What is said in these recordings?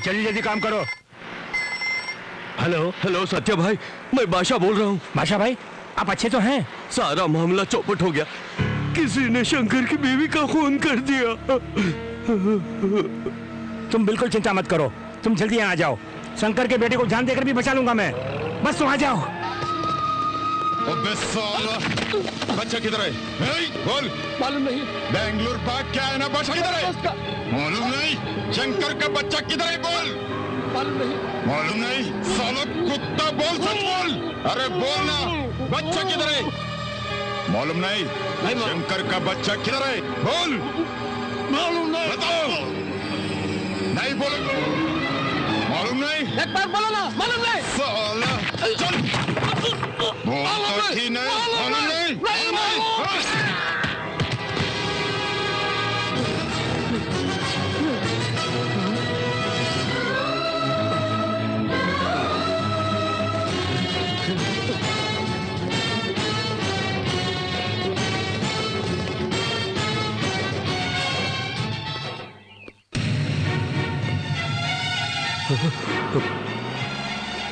जल्दी जल्दी काम करो। हेलो हेलो सत्या भाई, मैं बादशाह बोल रहा हूँ। बादशाह भाई, आप अच्छे तो हैं? सारा मामला चौपट हो गया। किसी ने शंकर की बीवी का खून कर दिया। तुम बिल्कुल चिंता मत करो, तुम जल्दी यहाँ आ जाओ। शंकर के बेटे को जान देकर भी बचा लूंगा मैं, बस तुम आ जाओ। अबे साला, बच्चा किधर है? बोल। मालूम नहीं। बेंगलुरु भाग क्या है ना, बच्चा किधर है? मालूम नहीं। शंकर का बच्चा किधर है? बोल। मालूम नहीं। मालूम नहीं। साला कुत्ता, बोल, सच बोल। अरे बोल ना, बच्चा किधर है? मालूम नहीं। शंकर का बच्चा किधर है? बोल। मालूम नहीं। बताओ। नहीं बोल। मालूम नहीं। एक बार बोलो ना, मालूम नहीं। साला चल। बोलता ही नहीं। मालूम नहीं। मालूम नहीं।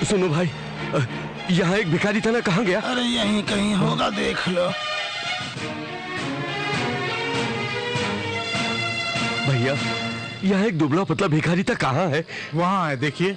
सुनो भाई, यहाँ एक भिखारी था ना, कहाँ गया? अरे यहीं कहीं होगा, देख लो। भैया, यहाँ एक दुबला पतला भिखारी था, कहाँ है? वहाँ है, देखिए।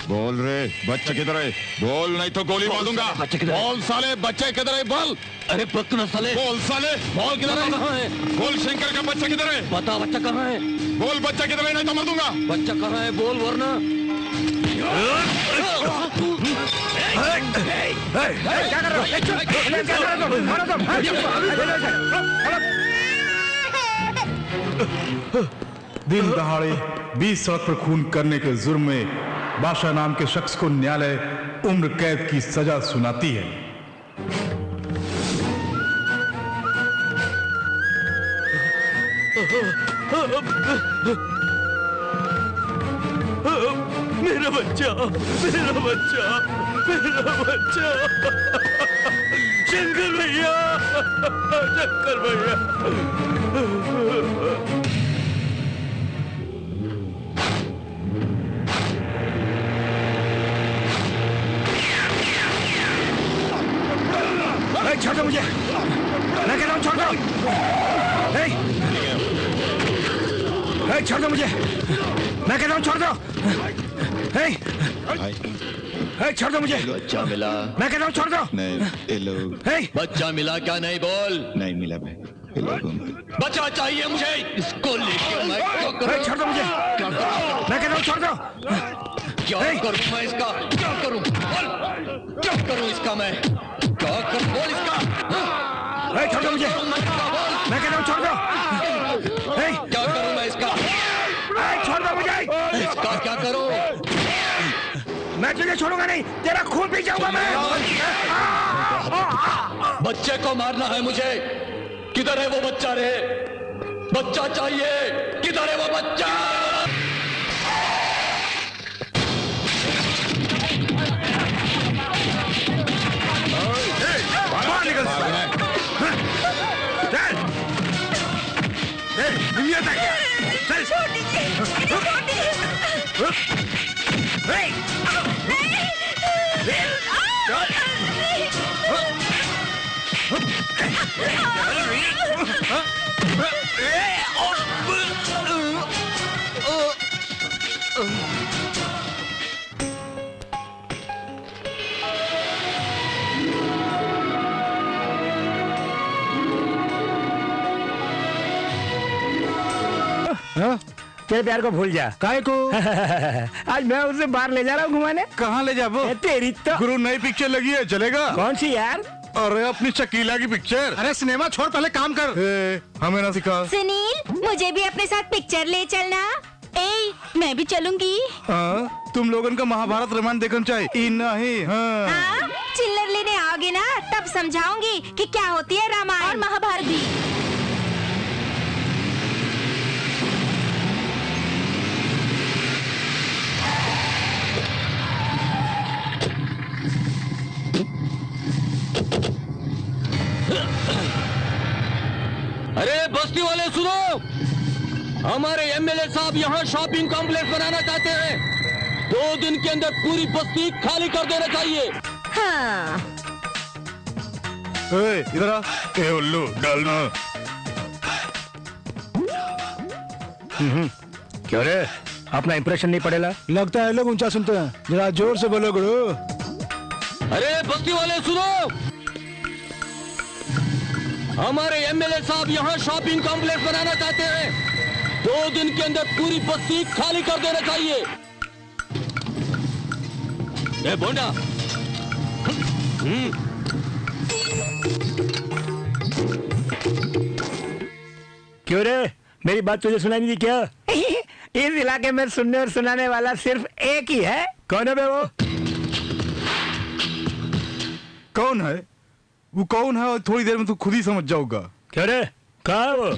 बोल रे, बच्चा किधर है? बोल, नहीं तो गोली मार दूंगा। बोल साले, बच्चा किधर है? बोल। अरे बकना साले। बोल साले, बोल किधर है? कहाँ है? बोल, शंकर का बच्चा किधर है? बता बच्चा कहाँ है? बोल, बच्चा किधर है, नहीं तो मार दूंगा। बच्चा कहाँ है? बोल वरना। क्या कर रहे हो? क्या कर रहे हो? मारो तुम। दिन दहाड़े 20 सड़क पर खून करने के जुर्म में बादशाह नाम के शख्स को न्यायालय उम्र कैद की सजा सुनाती है। मेरा बच्चा, मेरा बच्चा, मेरा बच्चा। शंकर भैया, शंकर भैया। छोड़ दो मुझे, मैं कह रहा हूँ छोड़ दो। छोड़ दो मुझे, मैं कह रहा हूँ छोड़ दो। छोड़ दो मुझे। बच्चा मिला? मैं कह रहा हूँ छोड़ दो। नहीं, ये लोग। बच्चा मिला क्या? नहीं बोल। नहीं मिला मैं। ये लोगों को बच्चा चाहिए मुझे, इसको लेके मैं क्या करूं? छोड़ दो मुझे, मैं कह रहा हूँ छोड़ दो। क्या करूं मैं इसका? क्या करूं? बोल, क्या करूं इसका मैं? क्या करूं? बोल इसका। छोड़ दो मुझे, मैं कह रहा हूँ छोड़ दो। क्या करूं मैं इसका? छोड़ दो मुझे। इसका क्या करूं? मैं तुझे छोड़ूंगा नहीं, तेरा खून पी जाऊंगा मैं। बच्चे को मारना है मुझे। किधर है वो बच्चा रे? बच्चा चाहिए, किधर है वो बच्चा? दुनिया तक चल। तेरे प्यार को भूल जा। काहे को? आज मैं उसे बाहर ले जा रहा हूँ घुमाने। कहाँ ले जाबो? तेरी तो गुरु नई पिक्चर लगी है, चलेगा? कौन सी यार? अरे अपनी शकीला की पिक्चर। अरे सिनेमा छोड़, पहले काम कर। हमें ना सिखा। सुनील, मुझे भी अपने साथ पिक्चर ले चलना। ए, मैं भी चलूंगी। हाँ, तुम लोगन का महाभारत रामायण देखना चाहिए। नहीं, हाँ। हाँ, चिल्लर लेने आओगे ना, तब समझाऊंगी कि क्या होती है रामायण और महाभारत भी। अरे बस्ती वाले सुनो, हमारे एमएलए साहब यहाँ शॉपिंग कॉम्प्लेक्स बनाना चाहते हैं। 2 दिन के अंदर पूरी बस्ती खाली कर देना चाहिए। हाँ। इधर आ। ए उल्लू, डालना। क्यों रे, अपना इंप्रेशन नहीं पड़ेगा? लगता है लोग ऊंचा सुनते हैं, जरा जोर से बोलो गुरु। अरे बस्ती वाले सुनो, हमारे एमएलए साहब यहाँ शॉपिंग कॉम्प्लेक्स बनाना चाहते हैं। 2 दिन के अंदर पूरी बस्ती खाली कर देना चाहिए। ए बोंडा, क्यों रे, मेरी बात तुझे सुनाई नहीं दी क्या? इस इलाके में सुनने और सुनाने वाला सिर्फ एक ही है। कौन है बे वो? कौन है वो? कौन है? और थोड़ी देर में तू खुद ही समझ जाओगा। क्यों रे, कहाँ है वो?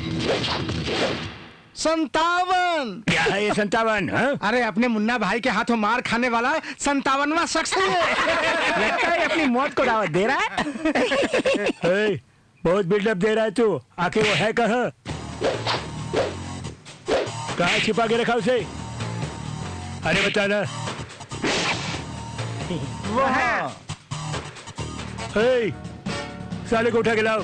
57। क्या है ये 57? हाँ? अरे अपने मुन्ना भाई के हाथों मार खाने वाला 57वां शख्स है। लगता है अपनी मौत को दावत दे रहा है। ए, बहुत बिल्डअप दे रहा है तू। आखिर वो है कहाँ? कहाँ छिपा के रखा उसे? अरे बता ना। वो है। ए, साले को उठा के लाओ।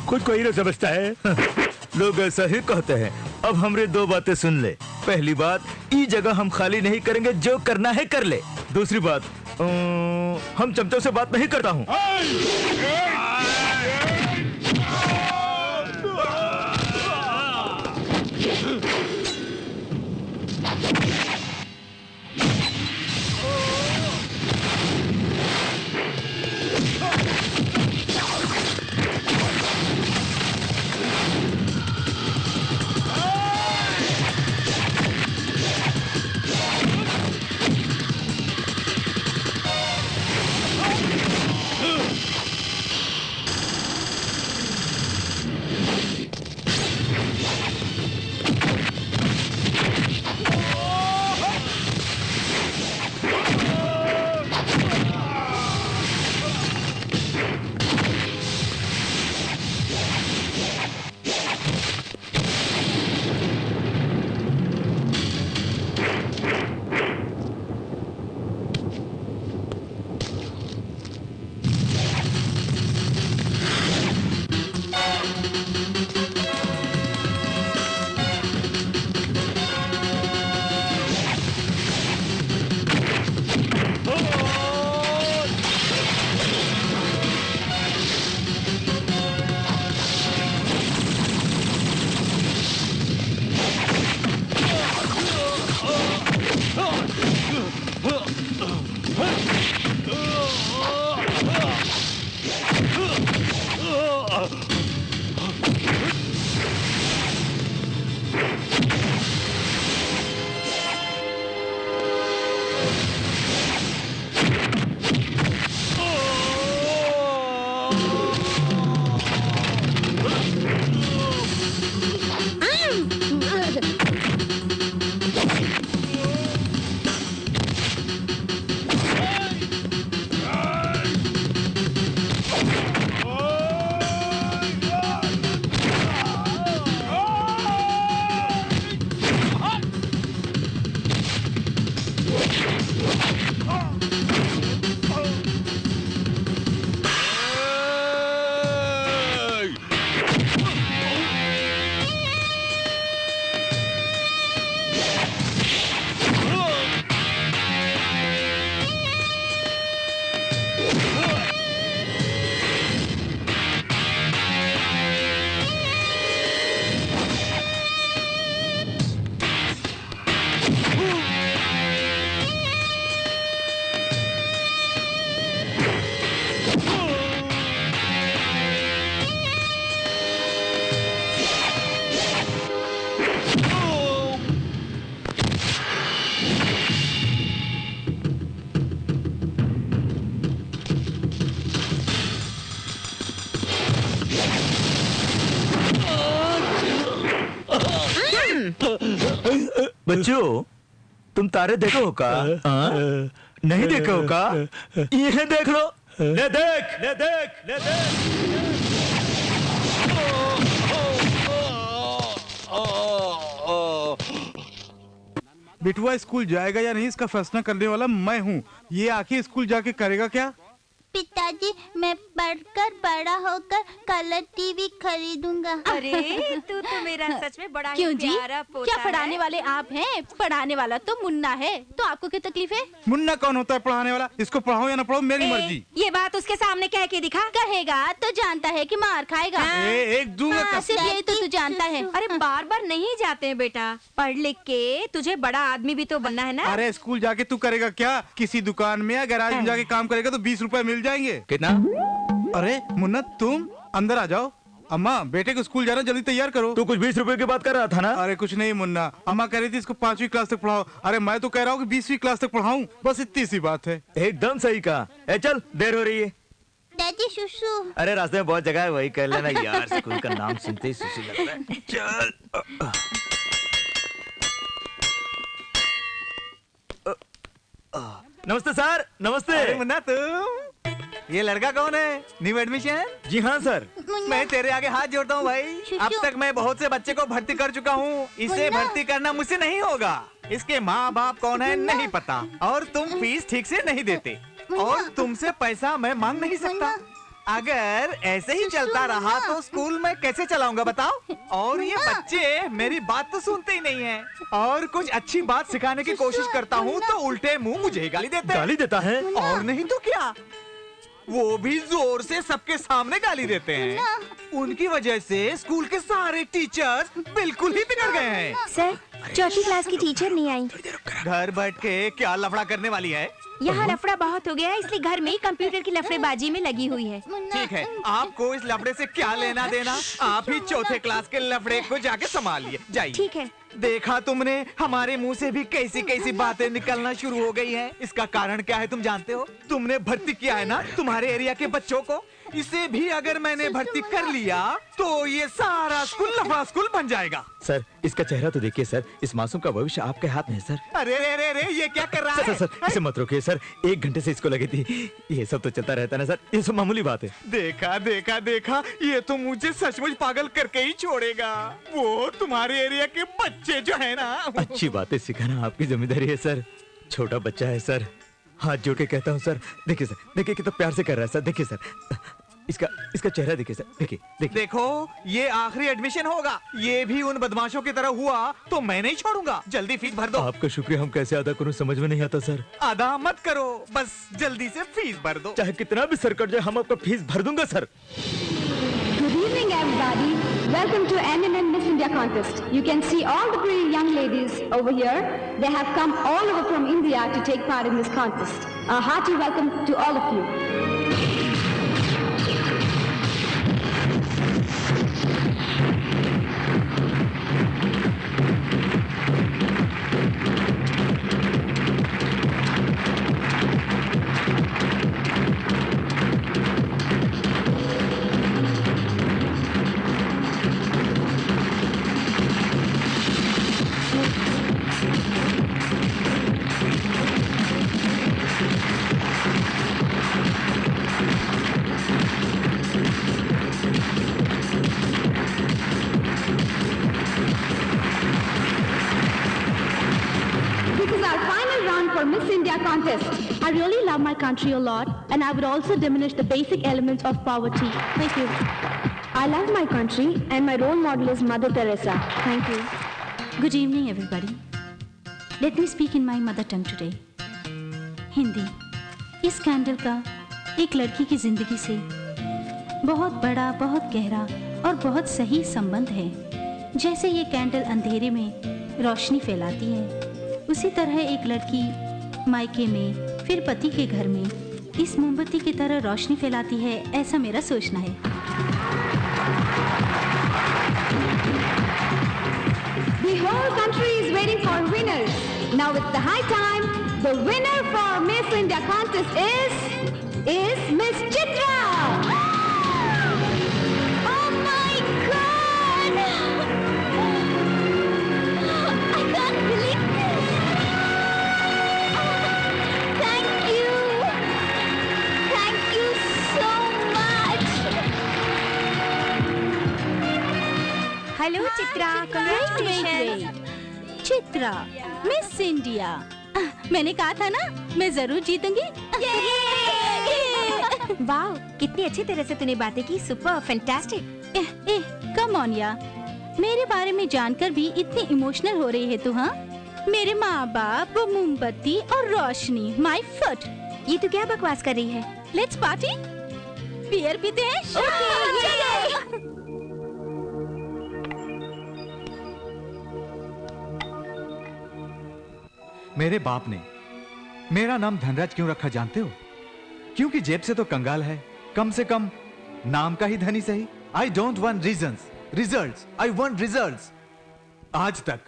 खुद को हीरो समझता है। लोग ऐसा ही कहते हैं। अब हमरे 2 बातें सुन ले। पहली बात, ई जगह हम खाली नहीं करेंगे, जो करना है कर ले। दूसरी बात, हम चमचों से बात नहीं करता हूँ। बच्चों, तुम तारे देखो हो का? हाँ? नहीं देखो हो का? ये देख लो। ले देख, ले देख, ले देख। बिटुआ स्कूल जाएगा या नहीं इसका फैसला करने वाला मैं हूँ। ये आखिर स्कूल जाके करेगा क्या? पिताजी, मैं पढ़कर बड़ा होकर कलर टीवी खरीदूंगा। अरे तू तो मेरा सच में बड़ा ही क्यों जी? प्यारा पोता क्या है। पढ़ाने वाले आप हैं? पढ़ाने वाला तो मुन्ना है। तो आपको क्या तकलीफ है? मुन्ना कौन होता है पढ़ाने वाला? इसको पढ़ाओ या ना पढ़ाओ मेरी मर्जी। ये बात उसके सामने कह के दिखा। कहेगा तो जानता है कि मार खाएगा। एक दूंगा हाँ, सिर्फ यही तो तू जानता है। अरे बार बार नहीं जाते हैं बेटा, पढ़ लिख के तुझे बड़ा आदमी भी तो बनना है ना। अरे स्कूल जाके तू करेगा क्या? किसी दुकान में या गैराज में जाके काम करेगा तो 20 रुपए मिल जाएंगे। कितना? अरे मुन्ना, तुम अंदर आ जाओ। अम्मा, बेटे को स्कूल जाना, जल्दी तैयार करो। तू कुछ 20 रुपए की बात कर रहा था ना? अरे कुछ नहीं मुन्ना, अम्मा कह रही थी इसको 5वीं क्लास तक पढ़ाओ। अरे मैं तो कह रहा हूँ कि 20वीं क्लास तक पढ़ाऊं। बस इतनी सी बात है। एकदम सही कहा। ए चल, देर हो रही है। दादी सुसु। अरे रास्ते में बहुत जगह है, वही कर लेना यार। स्कूल का नाम सुनते ही सुसु लगता है। चल। नमस्ते सर, नमस्ते। मुन्ना, तुम ये लड़का कौन है? New admission? जी हाँ सर। मैं तेरे आगे हाथ जोड़ता हूँ भाई। अब तक मैं बहुत से बच्चे को भर्ती कर चुका हूँ। इसे भर्ती करना मुझसे नहीं होगा। इसके माँ बाप कौन है नहीं पता, और तुम फीस ठीक से नहीं देते, और तुमसे पैसा मैं मांग नहीं सकता। अगर ऐसे ही चलता रहा तो स्कूल में कैसे चलाऊंगा बताओ? और ये बच्चे मेरी बात तो सुनते ही नहीं हैं। और कुछ अच्छी बात सिखाने की कोशिश करता हूँ तो उल्टे मुंह मुझे ही गाली देते हैं। गाली देता है? और नहीं तो क्या, वो भी जोर से सबके सामने गाली देते हैं। उनकी वजह से स्कूल के सारे टीचर्स बिल्कुल ही बिगड़ गए हैं। सर, चौथी क्लास की टीचर नहीं आई। घर बैठ के क्या लफड़ा करने वाली है? यहाँ लफड़ा बहुत हो गया है, इसलिए घर में ही कंप्यूटर की लफड़ेबाजी में लगी हुई है। ठीक है, आपको इस लफड़े से क्या लेना देना? आप ही चौथे क्लास के लफड़े को जाके संभालिए, जाइए। ठीक है। देखा तुमने, हमारे मुंह से भी कैसी कैसी बातें निकलना शुरू हो गई हैं। इसका कारण क्या है तुम जानते हो? तुमने भर्ती किया है ना तुम्हारे एरिया के बच्चों को। इसे भी अगर मैंने भर्ती कर लिया तो ये सारा स्कूल लफड़ा स्कूल बन जाएगा। सर, इसका चेहरा तो देखिए सर। इस मासूम का भविष्य आपके हाथ में है सर। अरे रे रे रे, ये क्या कर रहा सर, है? सर, सर, इसे मत रोकिए सर। 1 घंटे से इसको लगी थी। ये सब तो चलता रहता है ना सर, ये सब मामूली बात है। देखा देखा देखा, ये तो मुझे सचमुच पागल करके ही छोड़ेगा। वो तुम्हारे एरिया के बच्चे जो है ना। अच्छी बातें सिखाना आपकी जिम्मेदारी है सर। छोटा बच्चा है सर, हाथ जोड़ के कहता हूँ सर। देखिए सर, देखिए कितना प्यार से कर रहा है सर। देखिए सर, इसका चेहरा देखिए सर। देखिए देखिए। देखो, ये आखिरी एडमिशन होगा। ये भी उन बदमाशों की तरह हुआ तो मैं नहीं छोड़ूंगा। जल्दी फीस भर दो। आपका शुक्रिया हम कैसे अदा करूं समझ में नहीं आता सर। अदा मत करो, बस जल्दी से फीस भर दो। चाहे कितना भी सर कट जाए, हम आपका फीस भर दूंगा sir. Good evening, everybody. Welcome to M&M Miss India contest. You can see all the pretty young ladies over here. They have come all over from India to take part in this contest. A hearty welcome to all of you. Contest. I really love my country a lot, and I would also diminish the basic elements of poverty. Thank you. I love my country, and my role model is Mother Teresa. Thank you. Good evening, everybody. Let me speak in my mother tongue today. Hindi. इस candle का एक लड़की की जिंदगी से बहुत बड़ा, बहुत गहरा और बहुत सही संबंध है। जैसे ये कैंडल अंधेरे में रोशनी फैलाती है, उसी तरह एक लड़की मायके में, फिर पति के घर में इस मोमबत्ती की तरह रोशनी फैलाती है, ऐसा मेरा सोचना है। The whole country is waiting for winners. Now it's the high time. The winner for Miss India contest is Miss Chitra. Oh my God! I can't believe Chitra, congratulations. Chitra, miss India. मैंने कहा था ना, मैं जरूर जीतूंगी। वाह, कितनी अच्छी तरह से तूने बातें की। Super, fantastic. कम ऑन या, मेरे बारे में जानकर भी इतनी इमोशनल हो रही है तू? हाँ, मेरे माँ बाप, वो मोमबत्ती और रोशनी, माय फुट। ये तू क्या बकवास कर रही है? Let's party. बियर पीते हैं। मेरे बाप ने मेरा नाम धनराज क्यों रखा जानते हो? क्योंकि जेब से तो कंगाल है, कम से कम नाम का ही धनी सही। I don't want reasons, results. I want results. आज तक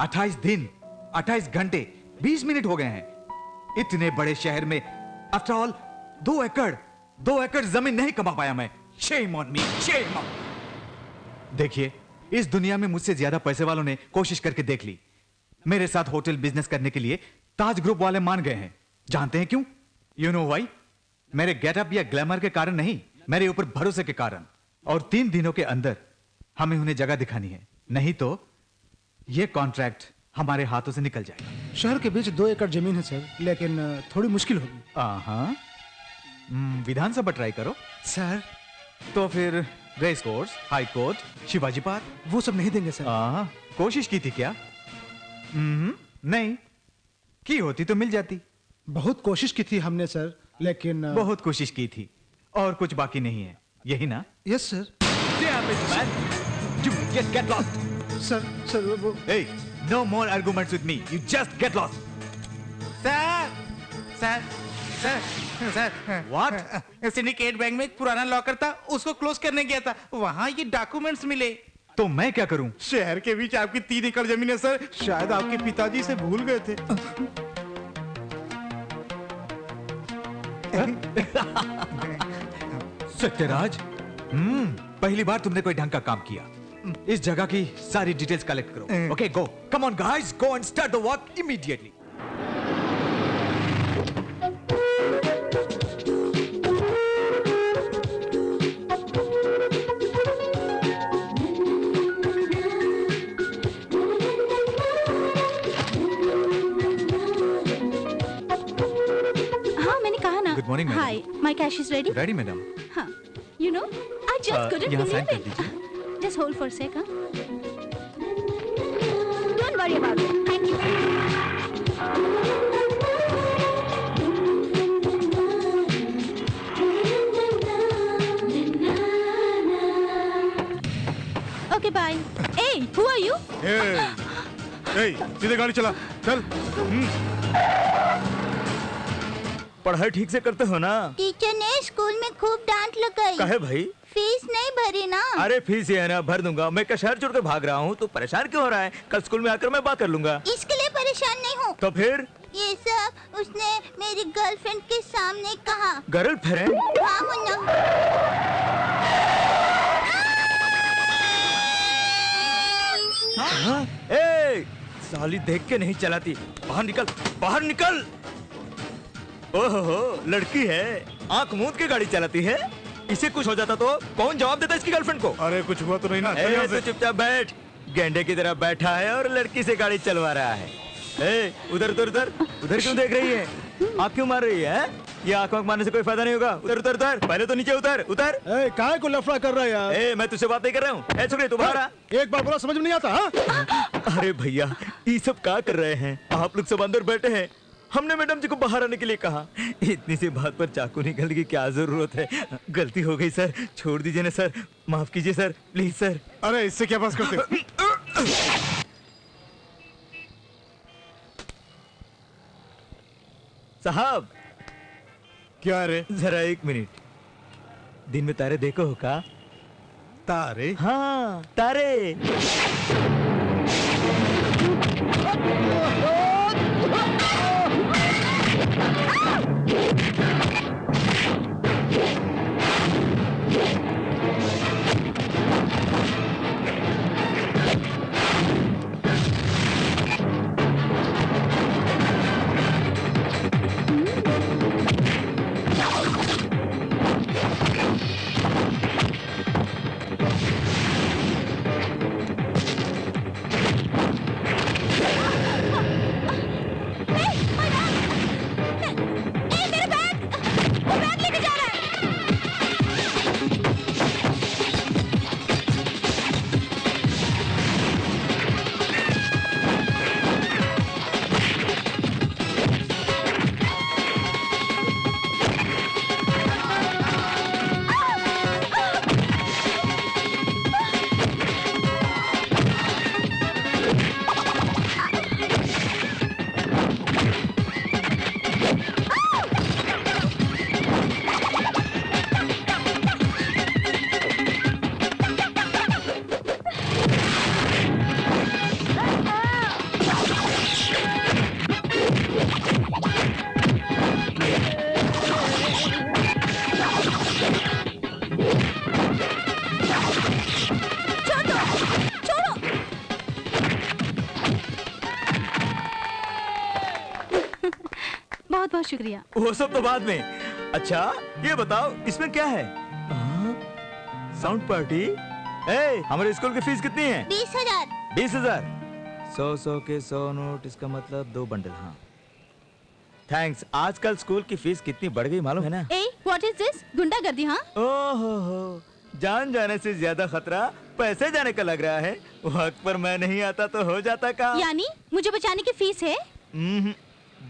28 दिन, 28 घंटे, 20 मिनट हो गए हैं इतने बड़े शहर में। आफ्टर ऑल 2 एकड़ जमीन नहीं कमा पाया मैं। Shame on me, shame on. देखिए, इस दुनिया में मुझसे ज्यादा पैसे वालों ने कोशिश करके देख ली। मेरे साथ होटल बिजनेस करने के लिए ताज ग्रुप वाले मान गए हैं। जानते हैं क्यों? You know why? मेरे गेटअप या ग्लैमर के कारण नहीं, मेरे ऊपर भरोसे के कारण। और 3 दिनों के अंदर हमें उन्हें जगह दिखानी है, नहीं तो यह कॉन्ट्रैक्ट हमारे हाथों से निकल जाएगा। शहर के बीच 2 एकड़ जमीन है सर, लेकिन थोड़ी मुश्किल होगी। हाँ, विधानसभा ट्राई करो सर। तो फिर race course, high court, Shivaji park, वो सब नहीं देंगे सर। कोशिश की थी क्या? नहीं की होती तो मिल जाती। बहुत कोशिश की थी हमने सर, लेकिन बहुत कोशिश की थी और कुछ बाकी नहीं है, यही ना? Yes sir. Damn it, man! You just get lost. Sir वो Hey, no more arguments with me. You just get lost. Sir What? Syndicate bank में एक पुराना लॉकर था, उसको क्लोज करने गया था, वहाँ ये डॉक्यूमेंट्स मिले। तो मैं क्या करूं? शहर के बीच आपकी 3 एकड़ जमीन है सर, शायद आपके पिताजी से भूल गए थे। सत्यराज, पहली बार तुमने कोई ढंग का काम किया। इस जगह की सारी डिटेल्स कलेक्ट करो। Okay, go. Come on guys, go and start the work immediately. Good morning, madam. Hi, my cash is ready. Ready, madam. हाँ, you know, I just couldn't यहाँ sign believe कर it. Just hold for a sec, huh? Don't worry about it. Thank you. Okay, bye. Hey, who are you? सीधे गाड़ी चला, चल। पढ़ाई ठीक से करते हो ना? टीचर ने स्कूल में खूब डांट लगाई। कहे भाई? फीस नहीं भरी ना। अरे फीस ही है ना, भर दूंगा। मैं क्या शहर छोड़ के भाग रहा हूँ? तो परेशान क्यों हो रहा है? कल स्कूल में आकर मैं बात कर लूंगा। इसके लिए परेशान नहीं हूँ। तो फिर? ये सब उसने मेरी गर्लफ्रेंड के सामने कहा। गर्लफ्रेंड? हाँ हाँ? ए, साली देख के नहीं चलाती। बाहर निकल, बाहर निकल। ओहो, लड़की है, आंख मूंद के गाड़ी चलाती है। इसे कुछ हो जाता तो कौन जवाब देता इसकी गर्लफ्रेंड को? अरे कुछ हुआ तो नहीं ना? तो चुपचाप बैठ। गेंडे की तरह बैठा है और लड़की से गाड़ी चलवा रहा है। ए, उधर उधर उधर उधर क्यों देख रही है? आँख क्यों मार रही है? ये आँख मारने से कोई फायदा नहीं होगा। उधर उधर उधर, पहले तो नीचे उतर उतर। काहे को लफड़ा कर रहा है यार? ए, मैं तुझसे बात नहीं कर रहा हूँ। ए छोकरे, तू बाहर आ। एक बार बोला समझ में नहीं आता? हाँ? अरे भैया, ये सब क्या कर रहे हैं? आप लोग सब अंदर बैठे हैं। हमने मैडम जी को बाहर आने के लिए कहा। इतनी सी बात पर चाकू निकलने की क्या जरूरत है? गलती हो गई सर, छोड़ दीजिए ना सर, माफ कीजिए सर, प्लीज सर। अरे इससे क्या बात करते हो? साहब, क्या रे? जरा 1 मिनट। दिन में तारे देखो हो का? तारे? हाँ, तारे। बहुत बहुत शुक्रिया। वो सब तो बाद में। अच्छा ये बताओ इसमें क्या है? Sound party. हमारे स्कूल की फीस कितनी है? 20,000। 20,000। 100 के 100 नोट, इसका मतलब 2 बंडल। हाँ थैंक्स। आजकल स्कूल की फीस कितनी बढ़ गई मालूम है ना? What is this? गुंडागर्दी? हाँ। ओहो, जान जाने से ज्यादा खतरा पैसे जाने का लग रहा है। वक्त पर मैं नहीं आता तो हो जाता काम। यानी मुझे बचाने की फीस है?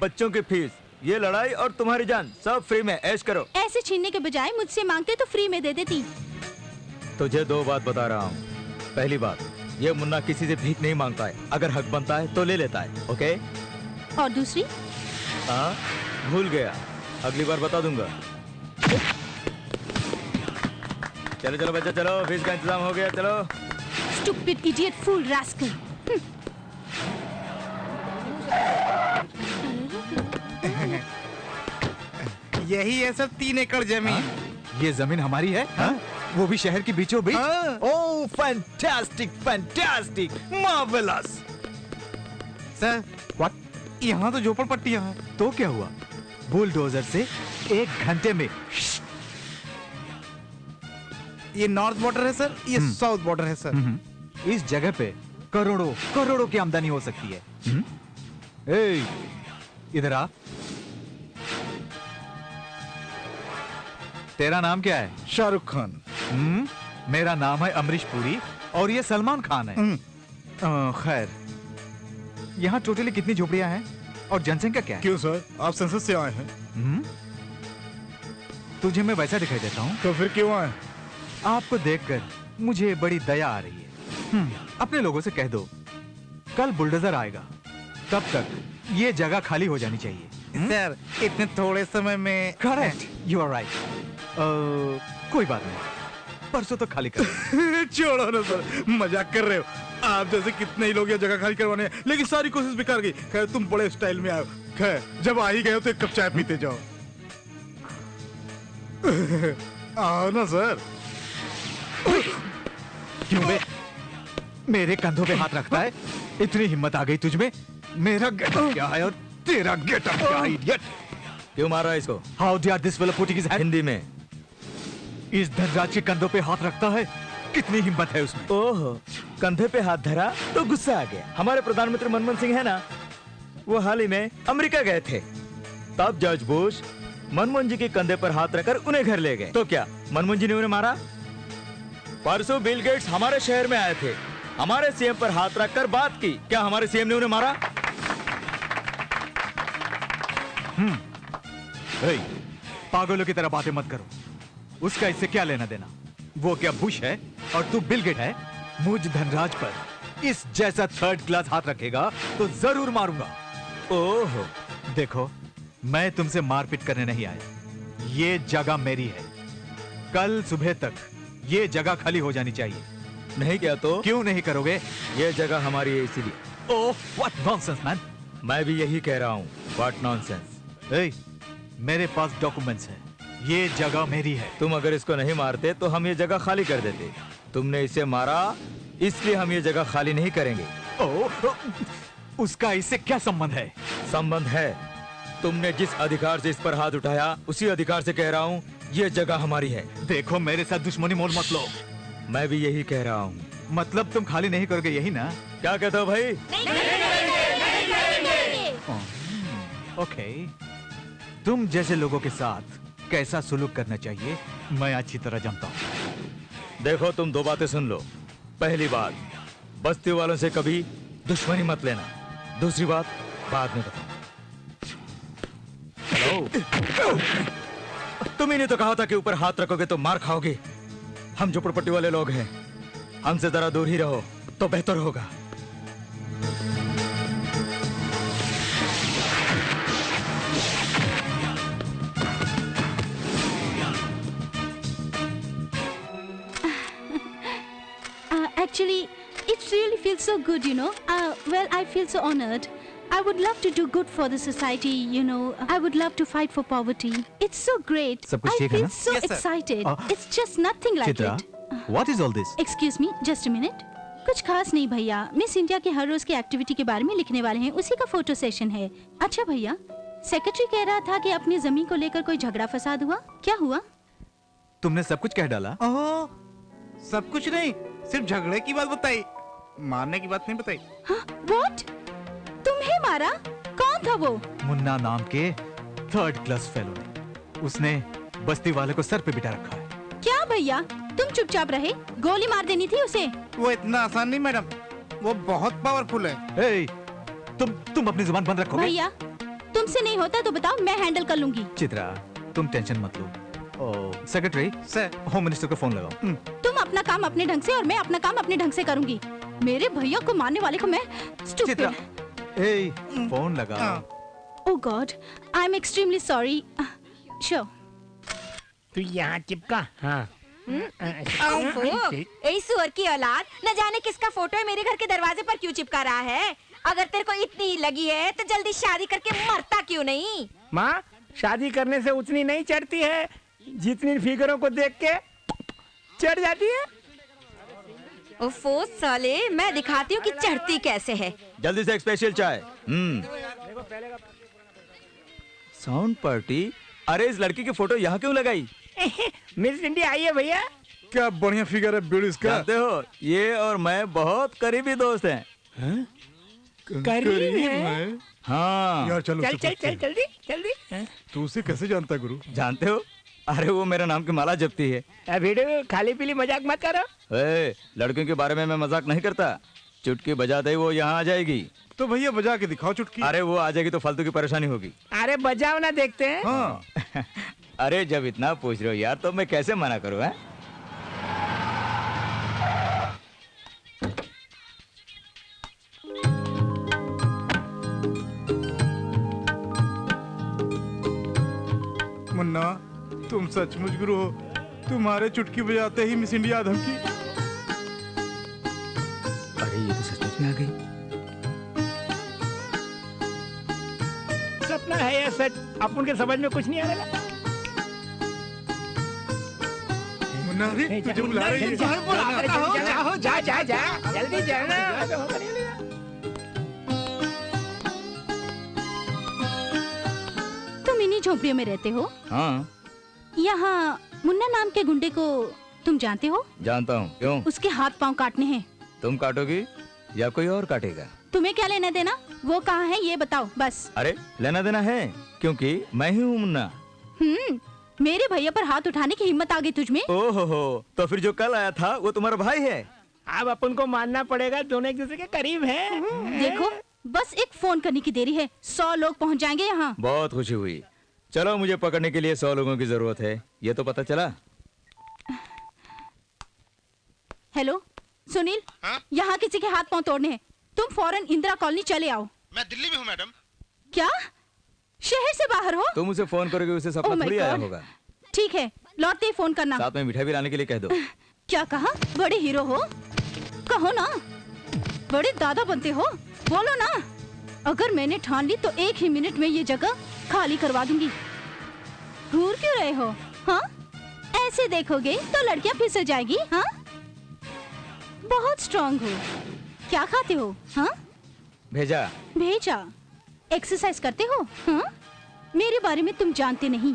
बच्चों की फीस, ये लड़ाई और तुम्हारी जान सब फ्री में। ऐश करो। ऐसे छीनने के बजाय मुझसे मांगते तो फ्री में दे देती। तुझे 2 बात बता रहा हूँ। पहली बात, ये मुन्ना किसी से भीख नहीं मांगता है, अगर हक बनता है तो ले लेता है। ओके? और दूसरी? हाँ भूल गया, अगली बार बता दूंगा। चलो चलो बच्चा चलो, फीस का इंतजाम हो गया, चलो। Stupid idiot fool rascal. यही है सर 3 एकड़ जमीन। ये जमीन हमारी है? हाँ? वो भी शहर के बीचों बीच? Oh fantastic fantastic marvellous. Sir what? यहाँ तो झोपड़पट्टियाँ हैं। तो क्या हुआ? बुलडोजर से 1 घंटे में। ये नॉर्थ बॉर्डर है सर, ये साउथ बॉर्डर है सर। इस जगह पे करोड़ों करोड़ों की आमदनी हो सकती है। ए, इधर आ। तेरा नाम क्या है? शाहरुख खान। मेरा नाम है अमरीश पुरी और ये सलमान खान है। खैर, यहाँ टोटली कितनी झोपड़ियाँ हैं और जनसंख्या क्या है? क्यों सर, आप संसद से आए हैं? तुझे मैं वैसा दिखाई देता हूँ? तो फिर क्यों आए? आपको देखकर मुझे बड़ी दया आ रही है। अपने लोगों से कह दो कल बुलडोजर आएगा, तब तक ये जगह खाली हो जानी चाहिए। सर इतने थोड़े समय में। Correct, you are right. कोई बात नहीं, परसों तो खाली कर। छोड़ो ना सर, मजाक कर रहे हो। आप जैसे कितने ही लोग ये जगह खाली करवाने हैं, लेकिन सारी कोशिश बेकार गई। खैर तुम बड़े स्टाइल में आए। खैर जब आ ही गए हो तो 1 कप चाय पीते जाओ। आओ ना सर। क्यों बे? मेरे कंधों पे हाथ रखता है? इतनी हिम्मत आ गई तुझमें? मेरा गेटअप क्या है और तेरा गेटअप क्या है, इडियट? क्यों मार रहा है इसको? How dare this fellow putting his hand? Hindi में। इस धनराज के कंधों पे हाथ रखता है? कितनी हिम्मत है उसमें? ओहो, कंधे पे हाथ धरा तो गुस्सा आ गया। हमारे प्रधानमंत्री मनमोहन सिंह है ना, वो हाल ही में अमेरिका गए थे। तब जॉर्ज बुश मनमोहन जी के कंधे पर हाथ रखकर उन्हें घर ले गए। तो क्या मनमोहन जी ने उन्हें मारा? परसों बिल गेट्स हमारे शहर में आए थे, हमारे सीएम पर हाथ रखकर बात की। क्या हमारे सीएम ने उन्हें मारा? पागलों की तरह बातें मत करो। उसका इससे क्या लेना देना? वो क्या बुश है और तू बिल गेट है? मुझ धनराज पर इस जैसा 3rd क्लास हाथ रखेगा तो जरूर मारूंगा। ओहो, देखो मैं तुमसे मारपीट करने नहीं आया। ये जगह मेरी है। कल सुबह तक ये जगह खाली हो जानी चाहिए। नहीं क्या तो? क्यों नहीं करोगे? ये जगह हमारी है इसीलिए। Oh what nonsense man. मैं भी यही कह रहा हूँ, व्हाट नॉनसेंस। मेरे पास डॉक्यूमेंट्स है, ये जगह मेरी है। तुम अगर इसको नहीं मारते तो हम ये जगह खाली कर देते। तुमने इसे मारा इसलिए हम ये जगह खाली नहीं करेंगे। उसका इससे क्या संबंध है? संबंध है। तुमने जिस अधिकार से इस पर हाथ उठाया उसी अधिकार से कह रहा हूँ ये जगह हमारी है। देखो मेरे साथ दुश्मनी मोल मत लो। मैं भी यही कह रहा हूँ। मतलब तुम खाली नहीं करोगे यही ना? क्या कहते हो भाई? ओके, तुम जैसे लोगों के साथ कैसा सुलूक करना चाहिए मैं अच्छी तरह जानता हूँ। देखो तुम 2 बातें सुन लो। पहली बात, बस्ती वालों से कभी दुश्मनी मत लेना। दूसरी बात बाद में बताऊं। तुम ही ने तो कहा था कि ऊपर हाथ रखोगे तो मार खाओगे। हम झोपड़पट्टी वाले लोग हैं, हमसे जरा दूर ही रहो तो बेहतर होगा। Actually, it really feels so good, you know. Well, I feel so honored. I would love to do good for the society, you know. I would love to fight for poverty. It's so great. सब कुछ I ठीक है feel ना? so Yes, sir. excited. It's just nothing like Chitra, it. what is all this? Excuse me, just a minute. कुछ खास नहीं भैया, miss India के हर रोज की एक्टिविटी के बारे में लिखने वाले हैं, उसी का फोटो सेशन है। अच्छा भैया, सेक्रेटरी कह रहा था कि अपनी जमीन को लेकर कोई झगड़ा फसाद हुआ, क्या हुआ? तुमने सब कुछ कह डाला? ओह, सब कुछ नहीं, सिर्फ झगड़े की बात बताई, मारने की बात नहीं बताई। व्हाट? तुम्हें मारा? कौन था वो? मुन्ना नाम के 3rd क्लास फेलो ने। उसने बस्ती वाले को सर पे बिठा रखा है। क्या भैया, तुम चुपचाप रहे, गोली मार देनी थी उसे। वो इतना आसान नहीं मैडम, वो बहुत पावरफुल है। ए, तुम अपनी जुबान बंद रखोगे? भैया, तुमसे नहीं होता तो बताओ, मैं हैंडल कर लूंगी। चित्रा, तुम टेंशन मत लो। सेक्रेटरी सर, होम मिनिस्टर को फोन लगाओ। तुम अपना काम अपने ढंग से और मैं अपना काम अपने ढंग से करूंगी। मेरे भैया को मारने वाले को मैं चित्रा, फोन लगाओ। Oh God, I am extremely sorry. Sure. तू यहाँ चिपका। हाँ यही सुअर की औलाद, न जाने किसका फोटो है मेरे घर के दरवाजे पर क्यों चिपका रहा है। अगर तेरे को इतनी ही लगी है तो जल्दी शादी करके मरता क्यों नहीं? माँ, शादी करने से उतनी नहीं चढ़ती है जितनी फिगरों को देख के चढ़ जाती है। ओफो साले, मैं दिखाती हूँ कि चढ़ती कैसे है। जल्दी से एक स्पेशल चाय। Sound party? अरे इस लड़की की फोटो यहाँ क्यों लगाई? मिस इंडिया आई है भैया। क्या बढ़िया फिगर है बेड इसका। जानते हो, ये और मैं बहुत करीबी दोस्त हैं। करीब है? हाँ यार चलो चल चल चल जल्दी जल्दी। तू उसे कैसे जानता गुरु? जानते हो, अरे वो मेरा नाम की माला जपती है। वीडियो खाली पीली मजाक मत करो। लड़कियों के बारे में मैं मजाक नहीं करता। चुटकी बजाते ही वो यहाँ आ जाएगी। तो भैया बजा के दिखाओ चुटकी। अरे वो आ जाएगी तो फालतू की परेशानी होगी। अरे बजाओ ना, देखते हैं। हाँ। अरे जब इतना पूछ रहे हो यार, तो मैं कैसे मना करूँ? है मुन्ना, तुम सचमुच गुरु हो। तुम्हारे चुटकी बजाते ही मिस इंडिया धमकी। अरे ये तो सचमुच में आ गई। सपना है ये सच, अपन के समझ में कुछ नहीं आ रहा। मुन्ना, अरे तुझे बुला रही है। जा जा जा, जल्दी जाना। तुम इन्हीं झोपड़ियों में रहते हो? हाँ। यहाँ मुन्ना नाम के गुंडे को तुम जानते हो? जानता हूँ। क्यों? उसके हाथ पांव काटने हैं। तुम काटोगी या कोई और काटेगा? तुम्हें क्या लेना देना? वो कहाँ है ये बताओ बस। अरे लेना देना है, क्योंकि मैं ही हूँ मुन्ना। मेरे भैया पर हाथ उठाने की हिम्मत आ गई तुझमें? ओहो, तो फिर जो कल आया था वो तुम्हारा भाई है? अब अपन को मानना पड़ेगा, दोनों एक दूसरे के करीब हैं। देखो, बस एक फोन करने की देरी है, 100 लोग पहुंच जाएंगे यहाँ। बहुत खुशी हुई। चलो, मुझे पकड़ने के लिए 100 लोगों की जरूरत है, ये तो पता चला। हेलो सुनील, यहाँ किसी के हाथ पांव तोड़ने हैं, तुम फौरन इंदिरा कॉलोनी चले आओ। मैं दिल्ली में हूँ मैडम। क्या? शहर से बाहर हो? तुम उसे फोन करोगे, उसे सपना थोड़ी आया होगा। ठीक है, लौटते ही फोन करना। साथ में मिठाई भी लाने के लिए कह दो। क्या कहा? बड़े हीरो हो? कहो ना, बड़े दादा बनते हो, बोलो ना। अगर मैंने ठान ली तो 1 ही मिनट में ये जगह खाली करवा दूंगी। घूर क्यों रहे हो? हाँ, ऐसे देखोगे तो लड़कियां फिसल जाएगी। हाँ, बहुत स्ट्रांग हो। क्या खाते हो? हाँ, भेजा भेजा। एक्सरसाइज करते हो? हाँ, मेरे बारे में तुम जानते नहीं,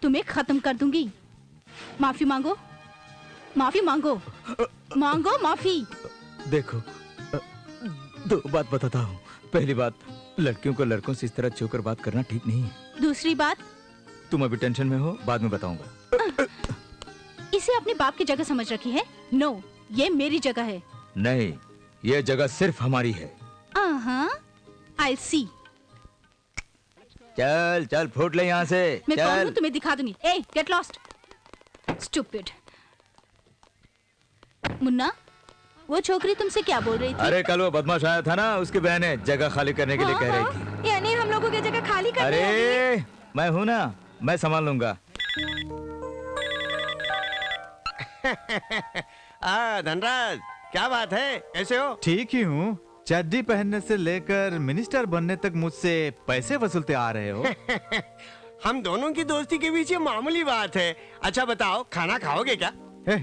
तुम्हें खत्म कर दूंगी। माफी मांगो, माफी मांगो, मांगो माफी। देखो, 2 बात बताता हूँ। पहली बात, लड़कियों को लड़कों से इस तरह छूकर बात करना ठीक नहीं है। दूसरी बात, तुम अभी टेंशन में हो, बाद में बताऊंगा। इसे अपने बाप की जगह समझ रखी है? नो, ये मेरी जगह है। नहीं, ये जगह सिर्फ हमारी है। I'll see। चल चल, फूट ले यहाँ से। मैं कौन चल। हूँ तुम्हें दिखा दूंगी। ए, गेट लॉस्ट, स्टूपिड। मुन्ना, वो छोकरी तुमसे क्या बोल रही थी? अरे कल वो बदमाश आया था ना, उसकी बहन है, जगह खाली करने के लिए कह रही थी। यानी हम लोगों की जगह खाली करनी अरे मैं हूँ ना, मैं संभाल लूंगा। धनराज, क्या बात है, कैसे हो? ठीक ही हूँ। चड्डी पहनने से लेकर मिनिस्टर बनने तक मुझसे पैसे वसूलते आ रहे हो। हम दोनों की दोस्ती के बीच ये मामूली बात है। अच्छा बताओ, खाना खाओगे क्या?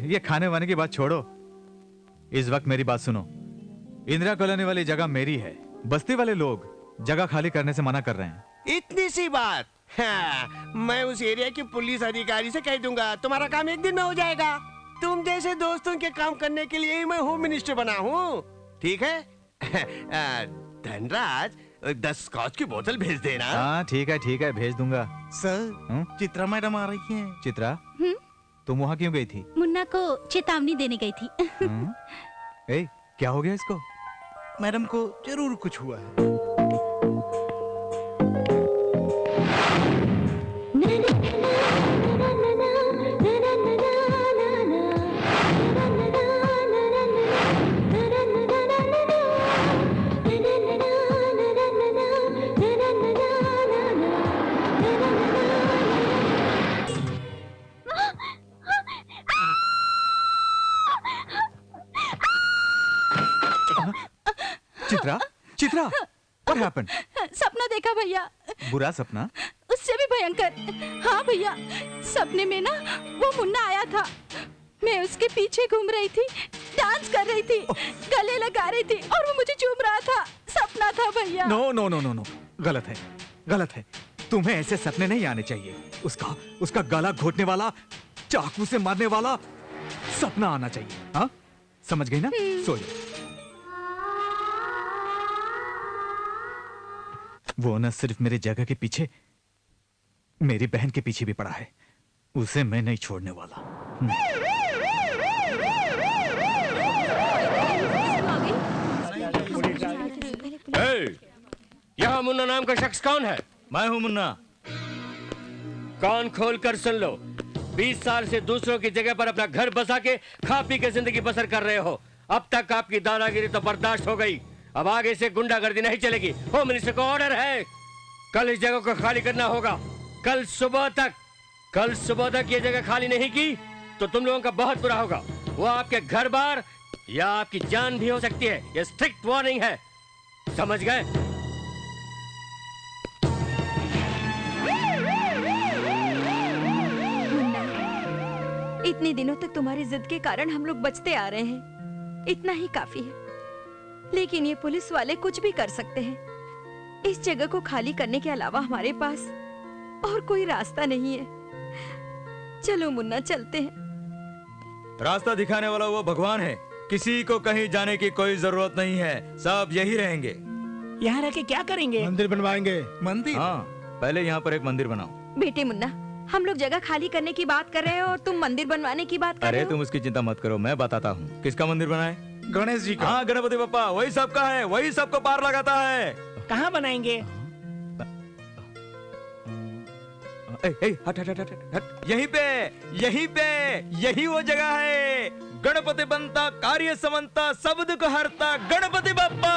ये खाने वाने की बात छोड़ो, इस वक्त मेरी बात सुनो। इंदिरा कॉलोनी वाली जगह मेरी है, बस्ती वाले लोग जगह खाली करने से मना कर रहे हैं। इतनी सी बात। हाँ, मैं उस एरिया के पुलिस अधिकारी से कह दूंगा, तुम्हारा काम एक दिन में हो जाएगा। तुम जैसे दोस्तों के काम करने के लिए ही मैं होम मिनिस्टर बना हूँ, ठीक है? धनराज 10 स्कॉच की बोतल भेज देना। हाँ ठीक है, भेज दूंगा। सर, चित्रा मैडम आ रही हैं। चित्रा, तुम वहाँ क्यों गई थी? मुन्ना को चेतावनी देने गई थी। ए, क्या हो गया इसको? मैडम को जरूर कुछ हुआ है। Chitra, Chitra, what happened? सपना देखा भैया। बुरा सपना? उससे भी भयंकर। हाँ भैया, सपने में ना वो मुन्ना आया था। मैं उसके पीछे घूम रही थी, डांस कर रही थी, गले लगा रही थी और वो मुझे चूम रहा था। सपना था भैया। नो, गलत है। तुम्हें ऐसे सपने नहीं आने चाहिए। उसका गला घोटने वाला, चाकू से मारने वाला सपना आना चाहिए। हाँ, समझ गई ना? सो जाओ। वो न सिर्फ मेरे जगह के पीछे, मेरी बहन के पीछे भी पड़ा है। उसे मैं नहीं छोड़ने वाला। यहाँ मुन्ना नाम का शख्स कौन है? मैं हूँ मुन्ना। कान खोल कर सुन लो। 20 साल से दूसरों की जगह पर अपना घर बसा के खा पी के जिंदगी बसर कर रहे हो। अब तक आपकी दादागिरी तो बर्दाश्त हो गई, अब आगे से गुंडागर्दी नहीं चलेगी। होम मिनिस्टर को ऑर्डर है, कल इस जगह को खाली करना होगा। कल सुबह तक ये जगह खाली नहीं की तो तुम लोगों का बहुत बुरा होगा। वो आपके घर बार या आपकी जान भी हो सकती है। ये स्ट्रिक्ट वार्निंग है, समझ गए? इतने दिनों तक तुम्हारी जिद के कारण हम लोग बचते आ रहे हैं, इतना ही काफी है। लेकिन ये पुलिस वाले कुछ भी कर सकते हैं। इस जगह को खाली करने के अलावा हमारे पास और कोई रास्ता नहीं है। चलो मुन्ना, चलते हैं। रास्ता दिखाने वाला वो भगवान है, किसी को कहीं जाने की कोई जरूरत नहीं है। सब यही रहेंगे। यहाँ रह के क्या करेंगे? मंदिर बनवाएंगे। मंदिर? हाँ, पहले यहाँ पर एक मंदिर बनाओ। बेटे मुन्ना, हम लोग जगह खाली करने की बात कर रहे हैं और तुम मंदिर बनवाने की बात कर रहे अरे हो। तुम उसकी चिंता मत करो, मैं बताता हूँ। किसका मंदिर बनाए? गणेश जी का। हाँ, गणपति बप्पा, वही सबका है, वही सबको पार लगाता है। कहाँ बनाएंगे? हट। यही वो जगह है। गणपति बनता, कार्य समन्ता, सब दुख हरता, गणपति बप्पा।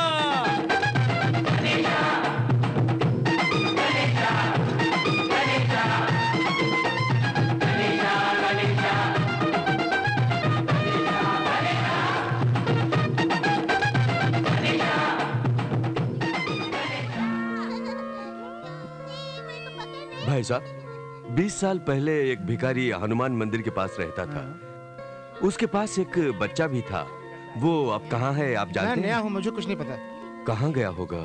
भाई साहब, 20 साल पहले एक भिखारी हनुमान मंदिर के पास रहता था। उसके पास एक बच्चा भी था। वो अब कहाँ है आप जानते हैं? मैं नया हूँ, मुझे कुछ नहीं पता। कहाँ गया होगा?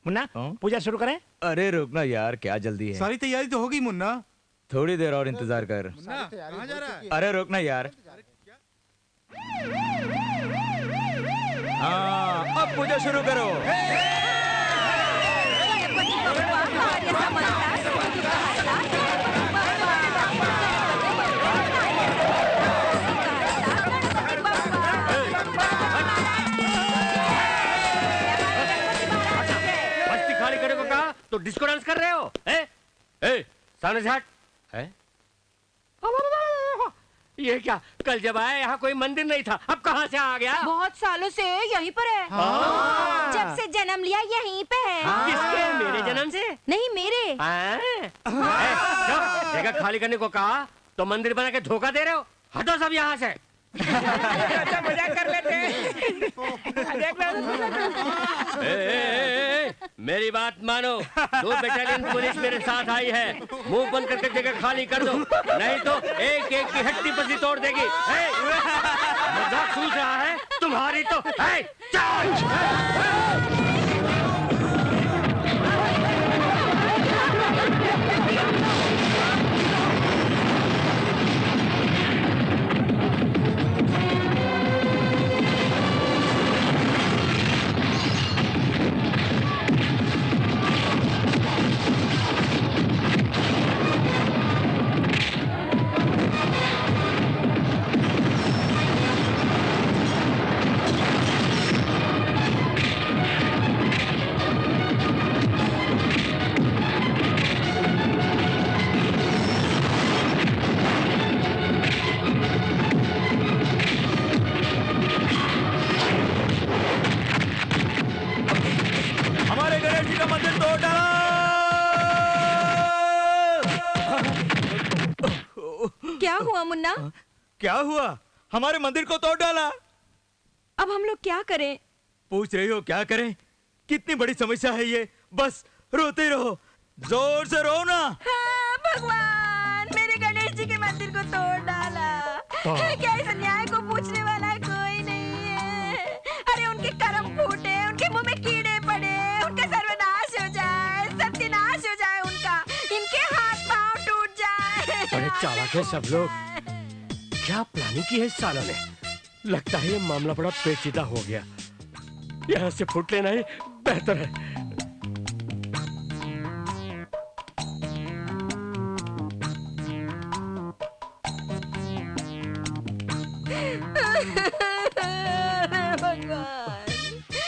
मुन्ना, पूजा शुरू करें? अरे रुकना यार, क्या जल्दी है? सारी तैयारी तो हो गई मुन्ना। थोड़ी देर और इंतजार कर। कहाँ जा रहा है? अरे रुकना यार। हाँ, अब पूजा शुरू करो। बस्ती खाली करने को कहा तो डिस्को डांस कर रहे हो? सामने से हट। ये क्या, कल जब आया यहाँ कोई मंदिर नहीं था, अब कहाँ से आ गया? बहुत सालों से यहीं पर है। जब से जन्म लिया यहीं पे है। किसके? मेरे जन्म से? नहीं, मेरे। जगह खाली करने को कहा तो मंदिर बना के धोखा दे रहे हो। हटो सब यहाँ से। अच्छा, मजाक कर लेते हैं। मेरी बात मानो, 2 बटालियन पुलिस मेरे साथ आई है। मुंह बंद करके जगह खाली कर दो, नहीं तो एक एक की हड्डी पसली तोड़ देगी। मजाक सूझ रहा है तुम्हारी तो है। हमारे गणेश जी का मंदिर तोड़ डाला। क्या हुआ मुन्ना? क्या हुआ? हमारे मंदिर को तोड़ डाला। अब हम लोग क्या करें? पूछ रही हो क्या करें? कितनी बड़ी समस्या है ये। बस रोते रहो, जोर से रो ना। हाँ, भगवान मेरे गणेश जी के मंदिर को तोड़ डाला। क्या इस अन्याय को पूछने वाला कोई नहीं है? अरे उनके कर्म फूटे, उनके मुंह में कीड़े पड़े, उनका सर्वनाश हो जाए, सत्यानाश हो जाए उनका, इनके हाथ पांव टूट जाए। बड़े चालाक है सब लोग। क्या प्लानिंग की है इस सालों ने? लगता है ये मामला बड़ा पेचीदा हो गया। यहाँ से फुट लेना ही बेहतर है।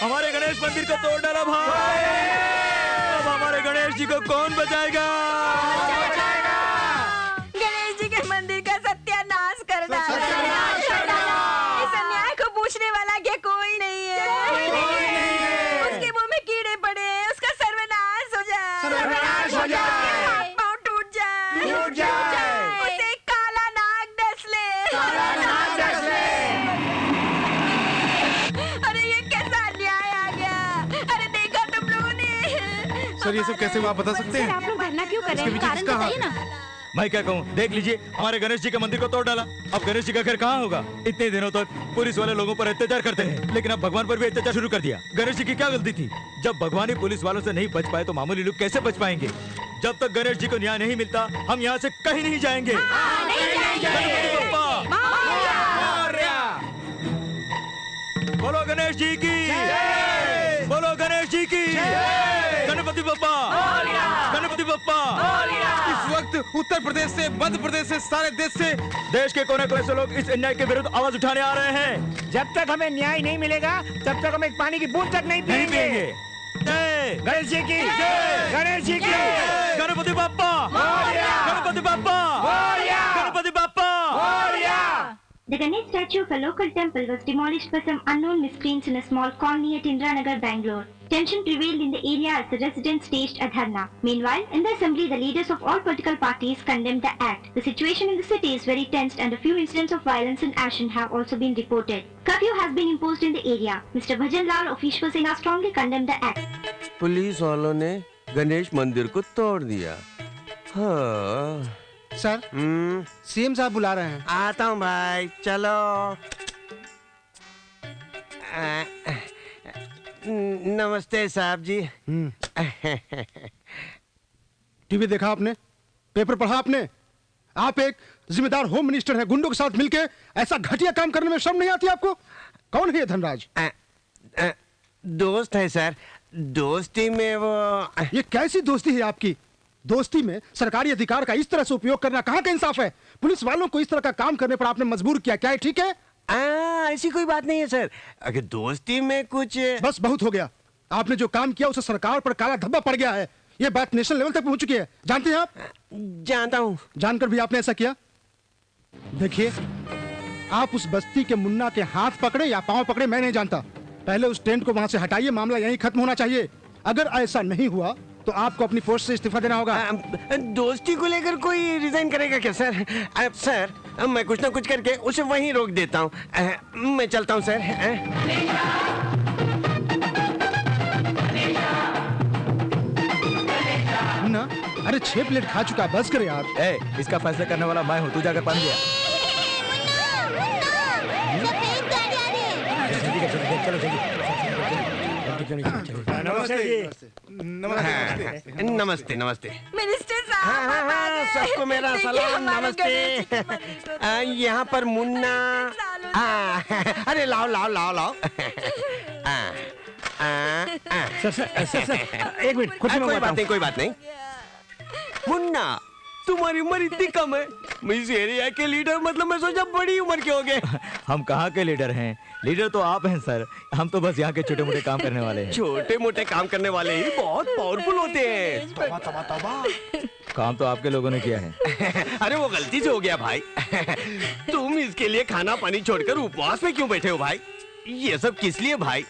हमारे गणेश मंदिर को तोड़ डाला भाई। अब हमारे गणेश जी को कौन बचाएगा? गणेश जी के मंदिर का सत्यानाश कर डाला। इस अन्याय को पूछने वाला क्या कोई नहीं है? उसके मुंह में कीड़े पड़े, उसका सर्वनाश हो जाए, हाथ पांव टूट जाए, उसे काला नाग डस ले। अरे ये कैसा अन्याय आ गया? अरे देखा तुम लोगों ने? सर ये सब कैसे हुआ आप बता सकते हैं? आप लोग धरना क्यों कर रहे हैं? कारण बताइए ना। मैं क्या कहूँ, देख लीजिए हमारे गणेश जी के मंदिर को तोड़ डाला। अब गणेश जी का घर कहाँ होगा? इतने दिनों तक पुलिस वाले लोगों पर अत्याचार करते हैं, लेकिन अब भगवान पर भी अत्याचार शुरू कर दिया। गणेश जी की क्या गलती थी? जब भगवान ही पुलिस वालों से नहीं बच पाए तो मामूली लोग कैसे बच पाएंगे? जब तक गणेश जी को न्याय नहीं मिलता हम यहाँ से कहीं नहीं जाएंगे। गणपति बप्पा बोलो, गणेश जी की बोलो, गणेश जी की गणपति बप्पा, गणपति बप्पा। इस वक्त उत्तर प्रदेश से, मध्य प्रदेश से, सारे देश से, देश के कोने कोने से लोग इस अन्याय के विरुद्ध आवाज उठाने आ रहे हैं। जब तक हमें न्याय नहीं मिलेगा तब तक हम एक पानी की बूंद तक नहीं पिएंगे। जय गणेश जी की, गणेश जी की, Ganpati Bappa, Ganpati Bappa, Ganpati Bappa. The Ganesh statue of a local temple was demolished by some unknown miscreants in a small colony at Indiranagar, Bangalore. Tension prevailed in the area as the residents staged a dharna. Meanwhile, in the assembly, the leaders of all political parties condemned the act. The situation in the city is very tense and a few incidents of violence and action have also been reported. Curfew has been imposed in the area. Mr. Bhajan Lal of Ishwar Singha strongly condemned the act. Police वालों ने गणेश मंदिर को तोड़ दिया। हाँ। Sir CM साहब बुला रहे हैं। आता हूँ भाई, चलो। नमस्ते साहब जी। टीवी देखा आपने? पेपर पढ़ा आपने? आप एक जिम्मेदार होम मिनिस्टर हैं, गुंडों के साथ मिलके ऐसा घटिया काम करने में शर्म नहीं आती आपको? कौन है ये धनराज? दोस्त है सर, दोस्ती में वो। ये कैसी दोस्ती है आपकी? दोस्ती में सरकारी अधिकार का इस तरह से उपयोग करना कहाँ का इंसाफ है? पुलिस वालों को इस तरह का काम करने पर आपने मजबूर किया, क्या है ठीक है? ऐसी कोई बात नहीं है सर, अगर दोस्ती में कुछ। बस बहुत हो गया। आपने जो काम किया उसे सरकार पर काला धब्बा पड़ गया है। ये बात नेशनल लेवल तक पहुंच चुकी है, जानते हैं आप? जानता हूँ। जानकर भी आपने ऐसा किया? देखिए, आप उस बस्ती के मुन्ना के हाथ पकड़े या पांव पकड़े मैं नहीं जानता, पहले उस टेंट को वहां से हटाइए, मामला यहीं खत्म होना चाहिए। अगर ऐसा नहीं हुआ तो आपको अपनी पोस्ट से इस्तीफा देना होगा। दोस्ती को लेकर कोई रिजाइन करेगा क्या सर? सर मैं कुछ ना कुछ करके उसे वहीं रोक देता हूँ। मैं चलता हूँ सर। मुन्ना, अरे 6 प्लेट खा चुका, बस कर यार। इसका फैसला करने वाला मैं हूँ, तू जाकर पानी ले। सफेद नमस्ते जी। नमस्ते नमस्ते। मिनिस्टर हाँ, साहब सबको मेरा सलाम, नमस्ते। यहाँ पर मुन्ना। अरे लाओ लाओ लाओ लाओ। सर एक मिनट, कुछ कोई बात नहीं, कोई बात नहीं। मुन्ना, तुम्हारी उम्र इतनी कम है। मैं इस एरिया के लीडर, मतलब मैं सोचा बड़ी उम्र के हो गए। हम कहाँ के लीडर हैं? लीडर तो आप हैं सर। हम तो बस यहाँ के छोटे मोटे काम करने वाले हैं। छोटे मोटे काम करने वाले ही बहुत पावरफुल होते हैं। काम तो आपके लोगों ने किया है। अरे वो गलती से हो गया भाई। तुम इसके लिए खाना पानी छोड़कर उपवास में क्यों बैठे हो भाई? ये सब किस लिए भाई?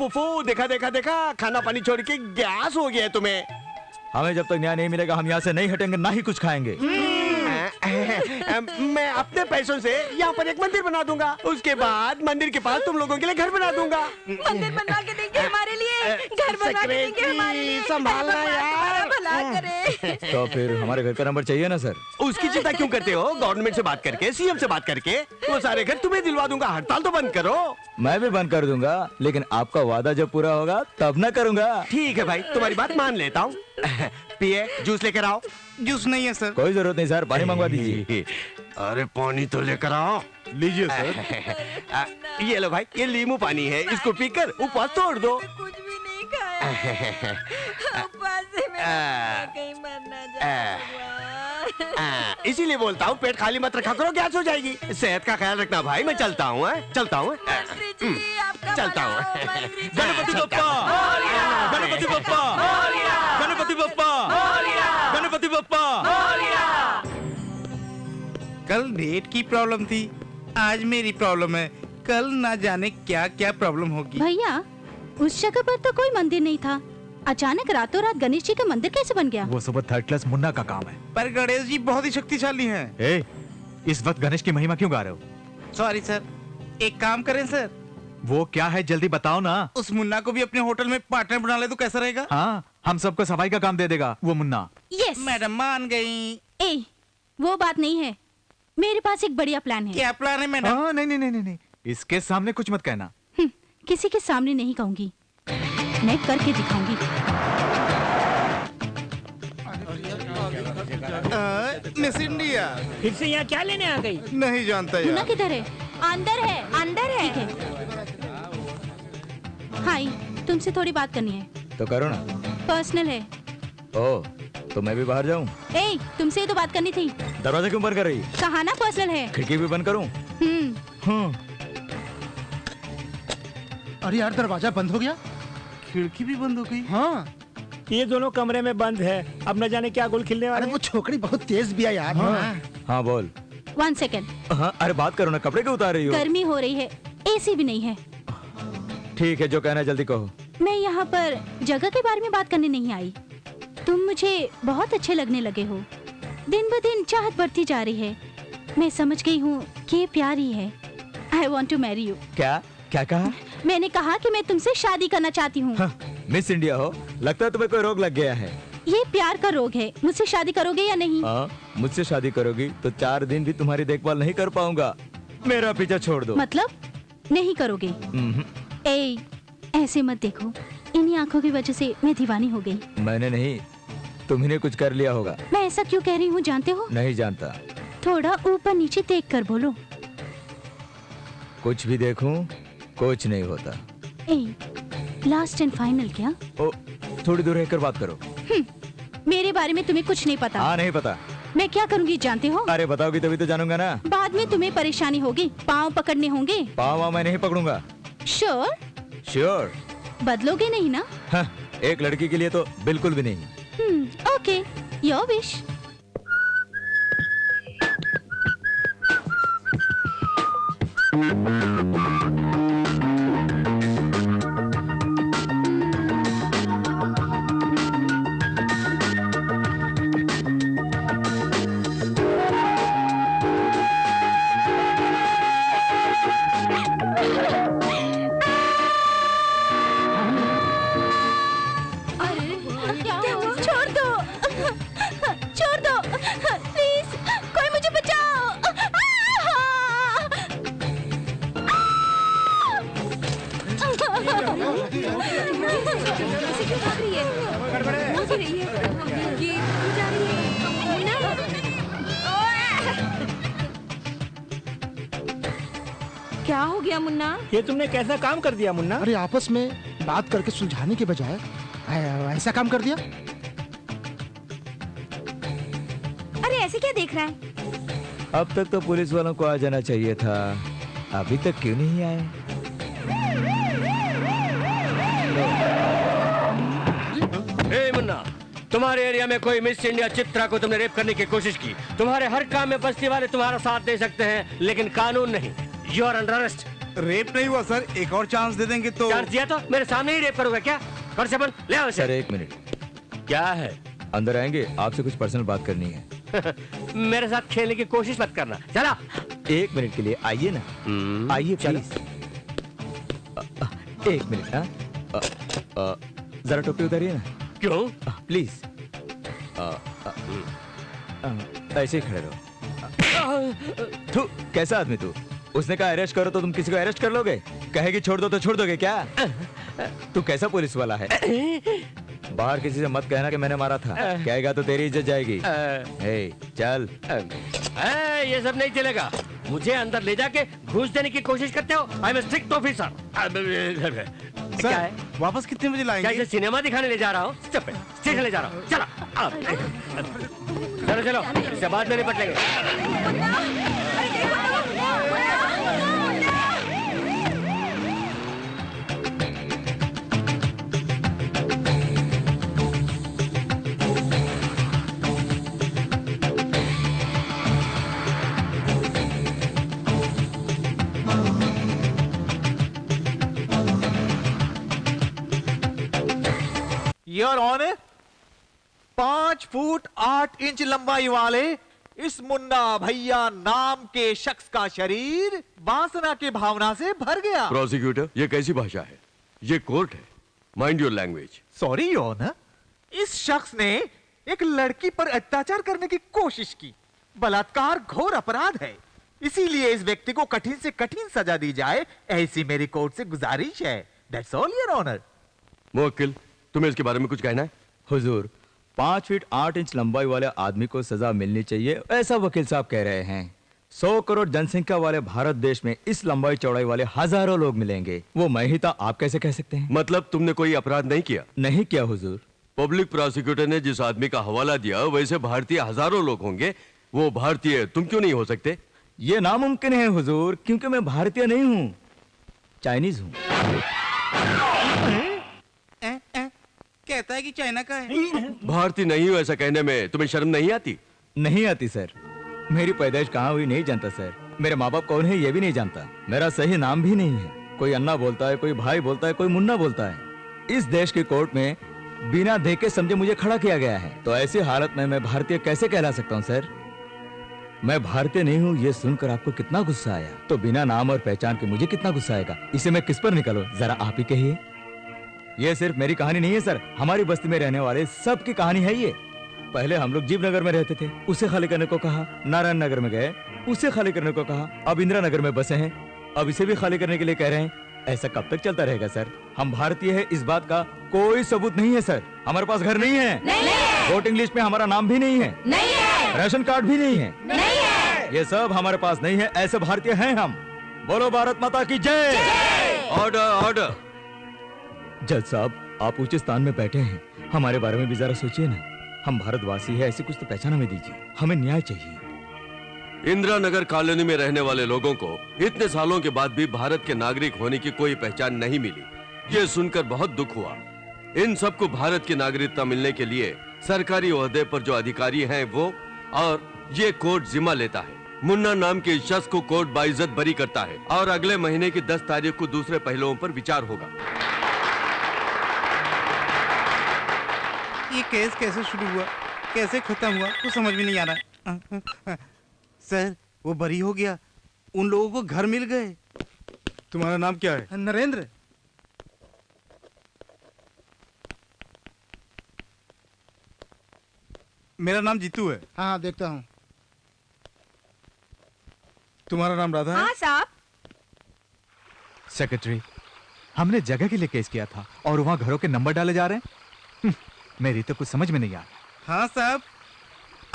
फू देखा देखा देखा, खाना पानी छोड़ के गैस हो गया है तुम्हें। हमें जब तक न्याय नहीं मिलेगा हम यहाँ से नहीं हटेंगे, ना ही कुछ खाएंगे। मैं अपने पैसों से यहाँ पर एक मंदिर बना दूंगा। उसके बाद मंदिर के पास तुम लोगों के लिए घर बना दूंगा। मंदिर बनवा के देंगे हमारे लिए, घर बनवा के देंगे हमारे लिए। संभालना यार, भला करे। तो फिर हमारे घर का नंबर चाहिए ना सर? उसकी चिंता क्यों करते हो? गवर्नमेंट से बात करके, सीएम से बात करके वो सारे घर तुम्हें दिलवा दूंगा। हड़ताल तो बंद करो। मैं भी बंद कर दूंगा, लेकिन आपका वादा जब पूरा होगा तब ना करूंगा। ठीक है भाई, तुम्हारी बात मान लेता हूँ। पिए, जूस लेकर आओ। जूस नहीं है सर। कोई जरूरत नहीं सर, पानी मंगवा दीजिए। अरे पानी तो लेकर आओ। लीजिए सर। ये लो भाई, ये नींबू पानी है, इसको पीकर उपवास तोड़ दो। कुछ भी नहीं खाया। उपवास से मैं कहीं मरना चाहूंगा। इसीलिए बोलता हूँ पेट खाली मत रखा करो, गैस हो जाएगी। सेहत का ख्याल रखना भाई। मैं चलता हूँ, चलता हूँ, चलता हूँ। गणपति बप्पा, गणपति बप्पा, गणपति बप्पा, गणपति बप्पा। कल नेट की प्रॉब्लम थी, आज मेरी प्रॉब्लम है। कल ना जाने क्या क्या प्रॉब्लम होगी। भैया, उस जगह पर तो कोई मंदिर नहीं था। अचानक रातों रात गणेश जी का मंदिर कैसे बन गया? वो सब थर्ड क्लास मुन्ना का काम है। पर गणेश जी बहुत ही शक्तिशाली हैं। इस वक्त गणेश की महिमा क्यों गा रहे हो? सॉरी सर, एक काम करें सर, वो क्या है जल्दी बताओ ना। उस मुन्ना को भी अपने होटल में पार्टनर बना ले तो कैसा रहेगा? हाँ, हम सबको सफाई का काम दे देगा वो मुन्ना। यस मैडम मान गई। वो बात नहीं है, मेरे पास एक बढ़िया प्लान है। क्या प्लान है मैडम? नहीं, इसके सामने कुछ मत कहना। किसी के सामने नहीं कहूंगी, मैं करके दिखाऊंगी। मिस इंडिया फिर से यहाँ क्या लेने आ गई? नहीं जानता मुन्ना यार। किधर है? अंदर है, अंदर है। हाय, तुमसे थोड़ी बात करनी है। तो करो ना। पर्सनल है। ओ, तो मैं भी बाहर जाऊं? तुमसे ही तो बात करनी थी। दरवाजा क्यों बंद कर रही? कहा ना पर्सनल है। खिड़की भी बंद करूं? अरे यार, दरवाजा बंद हो गया, खिड़की भी बंद हो गई। हाँ, ये दोनों कमरे में बंद है, अब न जाने क्या गुल खिलने वाले। अरे वो छोकरी बहुत तेज भी है यार। हाँ बोल। 1 सेकेंड। हाँ, अरे बात करो ना, कपड़े क्यों उतार रही हो? गर्मी हो रही है, एसी भी नहीं है। ठीक है, जो कहना है जल्दी कहो। मैं यहाँ पर जगह के बारे में बात करने नहीं आई। तुम मुझे बहुत अच्छे लगने लगे हो। दिन ब दिन चाहत बढ़ती जा रही है। मैं समझ गई हूँ कि ये प्यार ही है। I want to marry you। क्या क्या कहा? मैंने कहा कि मैं तुमसे शादी करना चाहती हूँ। मिस इंडिया हो, लगता है तुम्हें कोई रोग लग गया है। ये प्यार का रोग है। मुझसे शादी करोगे या नहीं? हाँ, मुझसे शादी करोगी तो 4 दिन भी तुम्हारी देखभाल नहीं कर पाऊंगा। मेरा पीछा छोड़ दो। मतलब नहीं करोगे? ऐसे मत देखो, इन्हीं आंखों की वजह से मैं दीवानी हो गई। मैंने नहीं, तुम्ही ने कुछ कर लिया होगा। मैं ऐसा क्यों कह रही हूँ जानते हो? नहीं जानता। थोड़ा ऊपर नीचे देख कर बोलो। कुछ भी देखूं, कुछ नहीं होता। लास्ट एंड फाइनल क्या? ओ, थोड़ी दूर रहकर बात करो। मेरे बारे में तुम्हें कुछ नहीं पता। हाँ, नहीं पता। मैं क्या करूँगी जानते हो? अरे बताओगी तभी तो जानूंगा ना। बाद में तुम्हें परेशानी होगी, पाँव पकड़ने होंगे। पाँव मैं नहीं पकड़ूंगा। श्योर? श्योर। बदलोगे नहीं ना? हाँ, एक लड़की के लिए तो बिल्कुल भी नहीं। Okay, your wish. हो गया मुन्ना? ये तुमने कैसा काम कर दिया मुन्ना? अरे आपस में बात करके सुलझाने के बजाय ऐसा काम कर दिया। अरे ऐसे क्या देख रहा है? अब तक तो पुलिस वालों को आ जाना चाहिए था, अभी तक क्यों नहीं आए? ए मुन्ना, तुम्हारे एरिया में कोई मिस इंडिया चित्रा को तुमने रेप करने की कोशिश की। तुम्हारे हर काम में बस्ती वाले तुम्हारा साथ दे सकते हैं, लेकिन कानून नहीं। You are under arrest. Rape नहीं हुआ सर, एक और चांस दे देंगे तो। चांस दिया तो मेरे सामने ही रेप करोगे क्या? कांस्टेबल ले आओ सर 1 मिनट। क्या है? अंदर आएंगे, आपसे कुछ पर्सनल बात करनी है। मेरे साथ खेलने की कोशिश मत करना, चला। 1 मिनट के लिए आइए ना, आइए प्लीज। 1 मिनट। हाँ जरा टोपी उतारिए ना। क्यों? प्लीज ऐसे ही खड़े रहो। तू कैसा आदमी तू? उसने कहा अरेस्ट करो तो तुम किसी को अरेस्ट कर लोगे? कहेगी छोड़ दो तो छोड़ दोगे क्या? तू कैसा पुलिस वाला है? बाहर किसी से मत कहना कि मैंने मारा था, कहेगा तो तेरी इज्जत जाएगी। चल। ये सब नहीं चलेगा। मुझे अंदर ले जाके घूस देने की कोशिश करते हो? I am strict officer. क्या है? वापस कितने बजे लाएंगे? कैसे सिनेमा दिखाने ले जा रहा हूँ? स्टेशन ले जा रहा हूँ। चलो चलो चलो, इससे बाद में निपट लेंगे। योर ऑनर, 5 फुट 8 इंच लंबाई वाले इस मुन्ना भैया नाम के शख्स का शरीर वासना के भावना से भर गया। प्रोसिक्यूटर, ये कैसी भाषा है? ये कोर्ट है, mind your language. Sorry your honour, इस शख्स ने एक लड़की पर अत्याचार करने की कोशिश की। बलात्कार घोर अपराध है, इसीलिए इस व्यक्ति को कठिन से कठिन सजा दी जाए, ऐसी मेरी कोर्ट से गुजारिश है। That's all your honour. मुवक्किल, तुम्हें इसके बारे में कुछ कहना है? हुजूर, 5 फीट 8 इंच लंबाई वाले आदमी को सजा मिलनी चाहिए, ऐसा वकील साहब कह रहे हैं। 100 करोड़ जनसंख्या वाले भारत देश में इस लंबाई चौड़ाई वाले हजारों लोग मिलेंगे, वो मैं ही था, आप कैसे कह सकते हैं? मतलब तुमने कोई अपराध नहीं किया? नहीं किया हुजूर। पब्लिक प्रोसिक्यूटर ने जिस आदमी का हवाला दिया वैसे भारतीय हजारों लोग होंगे, वो भारतीय तुम क्यों नहीं हो सकते? ये नामुमकिन है हुजूर, क्योंकि मैं भारतीय नहीं हूँ, चाइनीज हूँ। कहता है कि चाइना का है। भारतीय नहीं हो ऐसा कहने में तुम्हें शर्म नहीं आती? नहीं आती सर। मेरी पैदाइश कहाँ हुई नहीं जानता सर, मेरे माँ बाप कौन है ये भी नहीं जानता, मेरा सही नाम भी नहीं है। कोई अन्ना बोलता है, कोई भाई बोलता है, कोई मुन्ना बोलता है। इस देश की कोर्ट में बिना देखे समझे मुझे खड़ा किया गया है, तो ऐसी हालत में मैं भारतीय कैसे कहला सकता हूँ सर? मैं भारतीय नहीं हूँ ये सुनकर आपको कितना गुस्सा आया, तो बिना नाम और पहचान के मुझे कितना गुस्सा आएगा, इसे मैं किस पर निकालूं, जरा आप ही कहिए। ये सिर्फ मेरी कहानी नहीं है सर, हमारी बस्ती में रहने वाले सबकी कहानी है ये। पहले हम लोग जीव नगर में रहते थे, उसे खाली करने को कहा, नारायण नगर में गए, उसे खाली करने को कहा, अब इंदिरा नगर में बसे हैं, अब इसे भी खाली करने के लिए कह रहे हैं। ऐसा कब तक चलता रहेगा सर? हम भारतीय है इस बात का कोई सबूत नहीं है सर। हमारे पास घर नहीं है, वोटिंग लिस्ट में हमारा नाम भी नहीं है, राशन कार्ड भी नहीं है, ये सब हमारे पास नहीं है, ऐसे भारतीय हैं हम। बोलो भारत माता की जय। Order order. जज साहब, आप ऊंचे स्थान में बैठे हैं, हमारे बारे में भी जरा सोचिए ना। हम भारतवासी हैं, ऐसी कुछ तो पहचान हमें दीजिए, हमें न्याय चाहिए। इंदिरा नगर कॉलोनी में रहने वाले लोगों को इतने सालों के बाद भी भारत के नागरिक होने की कोई पहचान नहीं मिली, ये सुनकर बहुत दुख हुआ। इन सबको भारत की नागरिकता मिलने के लिए सरकारी ओहदे पर जो अधिकारी हैं वो, और ये कोर्ट जिम्मा लेता है। मुन्ना नाम के इस शख्स को कोर्ट बाइज्जत बरी करता है और अगले महीने की 10 तारीख को दूसरे पहलुओं पर विचार होगा। ये केस कैसे शुरू हुआ, कैसे खत्म हुआ, कुछ समझ में नहीं आ रहा। सर, वो बरी हो गया, उन लोगों को घर मिल गए। तुम्हारा नाम क्या है? नरेंद्र। मेरा नाम जीतू है। हाँ देखता हूँ। तुम्हारा नाम राधा है? हाँ साहब। सेक्रेटरी, हमने जगह के लिए केस किया था और वहाँ घरों के नंबर डाले जा रहे हैं। मेरी तो कुछ समझ में नहीं आ रहा। हाँ साहब,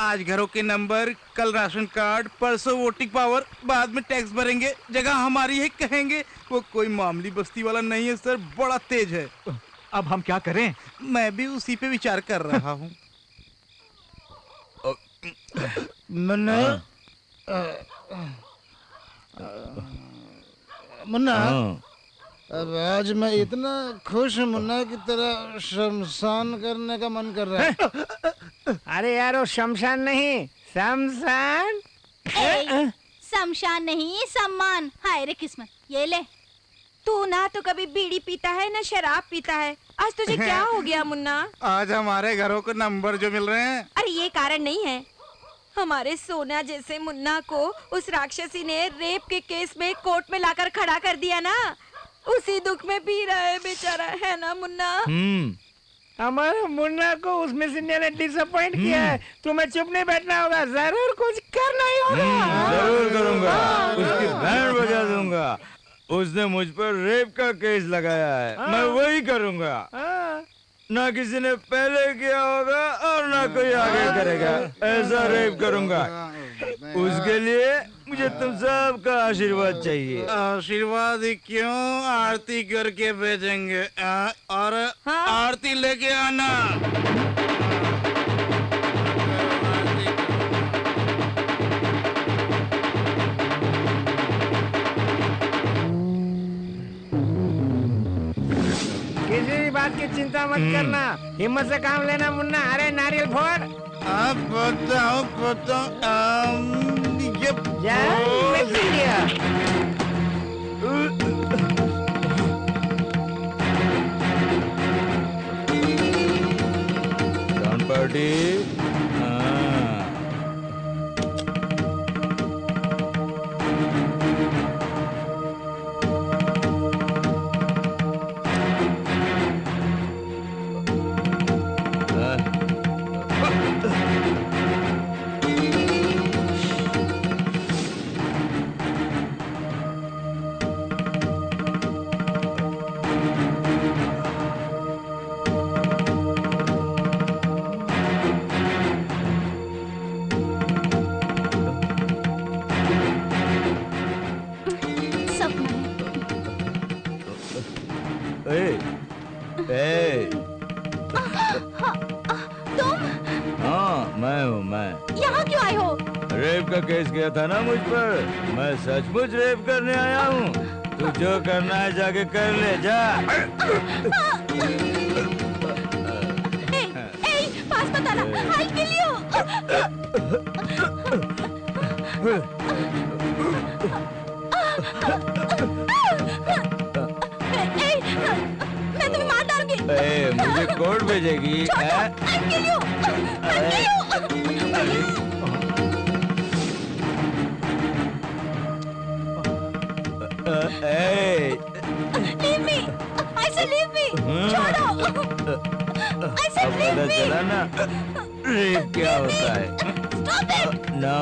आज घरों के नंबर, कल राशन कार्ड, परसों वोटिंग पावर, बाद में टैक्स भरेंगे, जगह हमारी है कहेंगे। वो कोई मामूली बस्ती वाला नहीं है सर, बड़ा तेज है। अब हम क्या करें? मैं भी उसी पे विचार कर रहा हूँ। मुन्ना, मुन्ना, अब आज मैं इतना खुश मुन्ना की तरह शमशान करने का मन कर रहा है। अरे यार वो शमशान नहीं, शमशान। शमशान नहीं, सम्मान। हाय रे किस्मत, ये ले। तू ना तो कभी बीड़ी पीता है ना शराब पीता है। आज तुझे क्या हो गया मुन्ना? आज हमारे घरों को नंबर जो मिल रहे हैं। अरे ये कारण नहीं है। हमारे सोना जैसे मुन्ना को उस राक्षसी ने रेप के केस में कोर्ट में लाकर खड़ा कर दिया ना, उसी दुख में पी रहा है बेचारा, है ना मुन्ना? हमारे मुन्ना को उस मिसन्या ने डिसअपॉइंट किया है। तुम्हें चुप नहीं बैठना होगा, जरूर कुछ करना ही होगा। जरूर करूंगा, उसकी बैंड बजा दूंगा। उसने मुझ पर रेप का केस लगाया है, मैं वही करूंगा। ना किसी ने पहले किया होगा और ना कोई आगे करेगा। ऐसा रेप करूंगा। उसके लिए मुझे तुम सबका आशीर्वाद चाहिए। आशीर्वाद ही क्यों, आरती करके भेजेंगे। और आरती लेके आना। किसी भी बात की चिंता मत करना, हिम्मत से काम लेना मुन्ना। अरे नारियल फोड़। आप बताओ पार्टी। रेप का केस किया था ना मुझ पर, मैं सचमुच रेप करने आया हूँ। तू जो करना है जाके कर ले, जा। पास मत आना, I'll kill you। मैं तुम्हें मार डालूंगी। मुझे कोर्ट भेजेगी। I'll kill you। I'll kill you। Leave me! I said leave me! छोड़ो! I said leave me! चला ना, रेप क्या होता है? Stop it! No,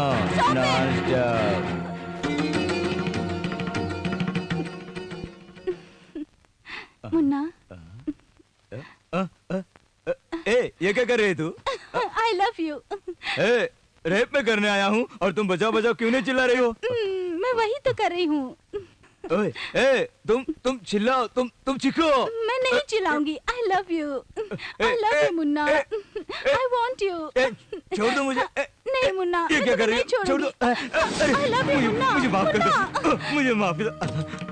non-stop. Munna, ये क्या कर रही है तू? I love you. रेप में करने आया हूँ और तुम बचाओ बचाओ क्यों नहीं चिल्ला रही हो? मैं वही तो कर रही हूँ। तुम चिल्लाओ, तुम चीखो। मैं नहीं चिल्लाऊंगी। I love you. I love you Munna. I want you. छोड़ दो मुझे। नहीं मुन्ना, ये क्या कर रही हो? छोड़ दो। I love you Munna. मुझे माफ कर दो, मुझे माफ कर दो।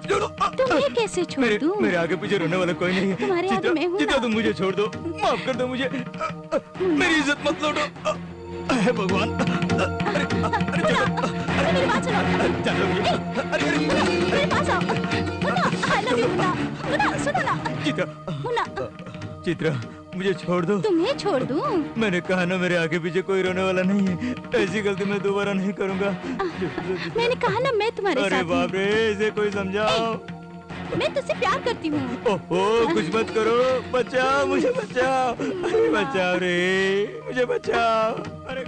छोड़ो। तुम्हें कैसे छोड़ दूं? मेरे आगे पीछे रोने वाला कोई नहीं है। तुम्हारे आगे मैं हूँ ना। तुम मुझे छोड़ दो, माफ कर दो मुझे। मेरी इज्जत मत लूटो। हे भगवान। मेरी बात सुनो। चलो मेरे पास आओ। Munna, I love you Munna. Munna, सुनो ना। मुन्ना। चित्रा, मुझे छोड़ दो। तुम्हें छोड़ दूं? मैंने कहा ना मेरे आगे पीछे कोई रोने वाला नहीं है। ऐसी गलती मैं दोबारा नहीं करूंगा। मैंने कहा ना मैं तुम्हारे साथ हूँ। अरे बाप रे, इसे कोई समझाओ। मैं तुझसे प्यार करती हूँ। ओहो, कुछ मत करो, बचाओ मुझे, बचाओ। अरे बचाओ रे, मुझे बचाओ। अरे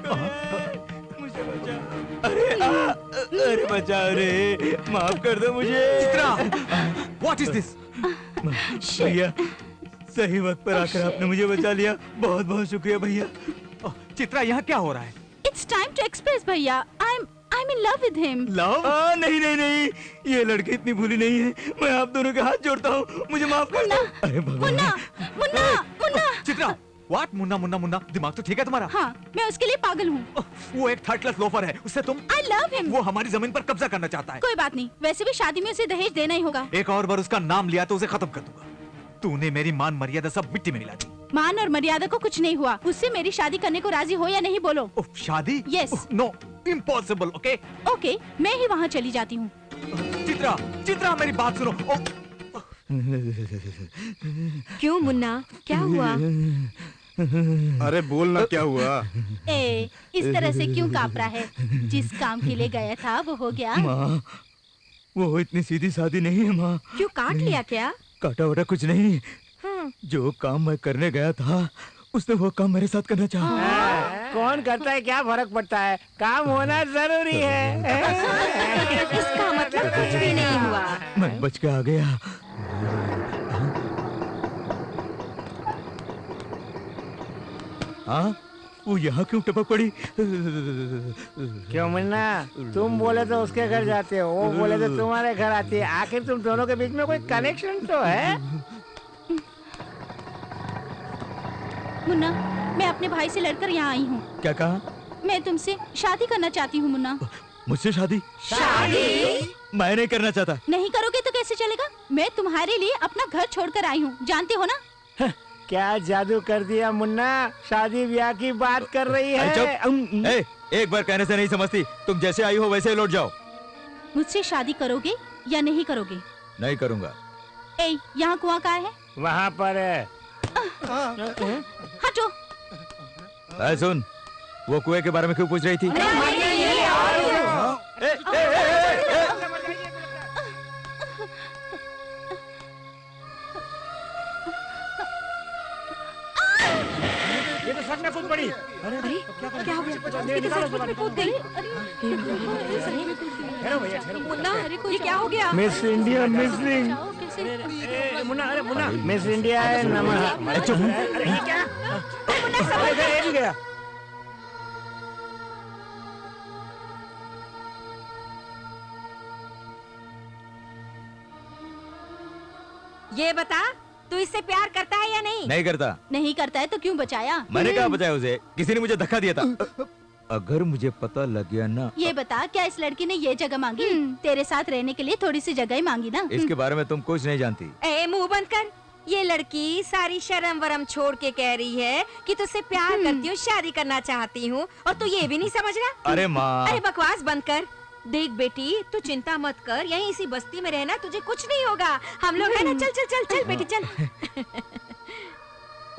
मुझे बचाओ। अरे बचाओ रे, माफ कर दो मुझे। Chitra, what is this? भैया, सही वक्त पर आकर आपने मुझे बचा लिया। बहुत बहुत शुक्रिया भैया। चित्रा, यहाँ क्या हो रहा है? इट्स टाइम टू एक्सप्रेस भैया। I am in love with him. Love? नहीं नहीं नहीं, ये लड़की इतनी भूली नहीं है। मैं आप दोनों के हाथ जोड़ता हूँ, मुझे माफ कर दो। अरे भगवान। मुन्ना। चित्रा, व्हाट? मुन्ना मुन्ना मुन्ना, दिमाग तो ठीक है तुम्हारा? हाँ, मैं उसके लिए पागल हूँ। वो एक थर्ड क्लास लोफर है, उससे तुम? I love him. वो हमारी जमीन पर कब्जा करना चाहता है। कोई बात नहीं, वैसे भी शादी में उसे दहेज देना ही होगा। एक और बार उसका नाम लिया तो उसे खत्म कर दूंगा। तूने मेरी मान मर्यादा सब मिट्टी में मिला दी। मान और मर्यादा को कुछ नहीं हुआ। उससे मेरी शादी करने को राजी हो या नहीं बोलो। शादी? Yes. No, impossible. Okay okay, मैं ही वहाँ चली जाती हूँ। चित्रा, चित्रा मेरी बात सुनो। क्यों मुन्ना, क्या हुआ? अरे बोलना क्या हुआ? इस तरह से क्यों काँप रहा है? जिस काम के लिए गया था वो हो गया। माँ, वो इतनी सीधी सादी नहीं है माँ। क्यों, काट लिया क्या? काटा वाटा कुछ नहीं। जो काम मैं करने गया था उसने वो काम मेरे साथ करना चाहा। कौन करता है क्या फर्क पड़ता है, काम होना जरूरी है। इसका मतलब कुछ भी नहीं हुआ। मैं बच के आ गया। हाँ, वो यहाँ क्यों टपक पड़ी? क्यों मुन्ना, तुम बोले तो उसके घर जाते हो, वो बोले तो तुम्हारे घर आती है। आखिर तुम दोनों के बीच में कोई कनेक्शन तो है? मुन्ना, मैं अपने भाई से लड़कर यहाँ आई हूँ। क्या कहा? मैं तुमसे शादी करना चाहती हूँ मुन्ना। मुझसे शादी? मैं नहीं करना चाहता। नहीं करोगे तो कैसे चलेगा? मैं तुम्हारे लिए अपना घर छोड़कर आई हूँ, जानते हो ना? क्या जादू कर दिया मुन्ना, शादी ब्याह की बात कर रही है। एक बार कहने से नहीं समझती। तुम जैसे आई हो वैसे लौट जाओ। मुझसे शादी करोगे या नहीं करोगे? नहीं करूँगा। यहाँ कुआं कहाँ है? वहाँ पर है। हटो। सुन, वो कुएं के बारे में क्यों पूछ रही थी? ये तो सच में कूद पड़ी। अरे क्या हो गया? ये तो सच में कूद गई। ठहरो भैया, ठहरो। मुन्ना, ये क्या हो गया? Miss India missing. मुन्ना, अरे मुन्ना, मिस इंडिया है नमः। अरे ये क्या? ये भी गया। ये बता, तू इससे प्यार करता है या नहीं? नहीं करता। नहीं करता है तो क्यों बचाया? मैंने कहा बचाया उसे, किसी ने मुझे धक्का दिया था। अगर मुझे पता लग गया ना। ये बता, क्या इस लड़की ने ये जगह मांगी? तेरे साथ रहने के लिए थोड़ी सी जगह ही मांगी ना। इसके बारे में तुम कुछ नहीं जानती। मुंह बंद कर। ये लड़की सारी शर्म वरम छोड़ के कह रही है कि तुझसे प्यार करती हूँ, शादी करना चाहती हूँ, और तू ये भी नहीं समझ रहा? अरे माँ। अरे बकवास बंद कर। देख बेटी, तू चिंता मत कर, यहीं इसी बस्ती में रहना, तुझे कुछ नहीं होगा। हम लोग है ना। चल चल चल चल बेटी चल।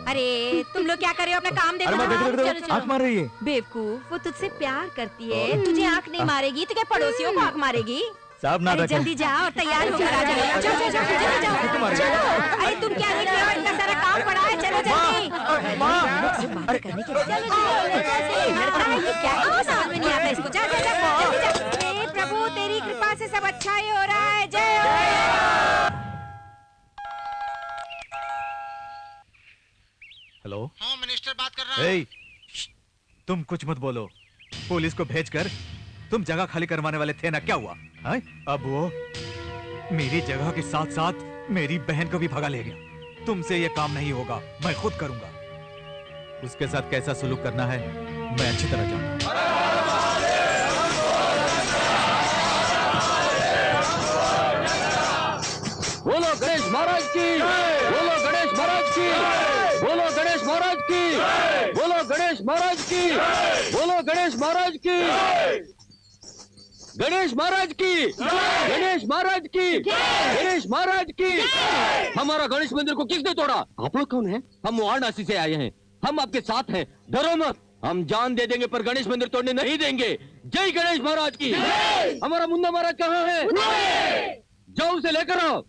अरे तुम लोग क्या कर रहे हो? अपना काम देखो। चलो चलो। आँख मार रही है। बेवकूफ, वो तुझसे प्यार करती है, तुझे आँख नहीं मारेगी तो क्या पड़ोसियों को आँख मारेगी? साहब ना अरे जल्दी जाओ और तैयार होकर आ जाओ। चलो चलो जल्दी जाओ। चलो। अरे तुम क्या देख रहे हो? इतना सारा काम पड़ा है, चलो जल्दी। बात करने के बाद लड़का है कि क्या है, समझ में नहीं आता इसको। जा जा जा जल्दी जा। हे प्रभु, तेरी कृपा से सब अच्छा ही हो रहा है। जय हो। हेलो। होम मिनिस्टर बात कर रहा है। तुम कुछ मत बोलो। पुलिस को भेजकर तुम जगह खाली करवाने वाले थे ना, क्या हुआ? अब वो मेरी जगह के साथ साथ मेरी बहन को भी भगा ले गया। तुमसे ये काम नहीं होगा, मैं खुद करूंगा। उसके साथ कैसा सलूक करना है मैं अच्छी तरह जानता हूं। बोलो गणेश महाराज की, बोलो गणेश महाराज की, बोलो गणेश महाराज की, बोलो गणेश महाराज की, बोलो गणेश महाराज की, गणेश महाराज की, गणेश महाराज की, गणेश महाराज की। हमारा गणेश मंदिर को किसने तोड़ा? आप लोग कौन हैं? हम वाराणसी से आए हैं, हम आपके साथ हैं, डरो मत। हम जान दे देंगे पर गणेश मंदिर तोड़ने नहीं देंगे। जय गणेश महाराज की। हमारा मुन्ना महाराज कहाँ है? जाओ उसे लेकर आओ।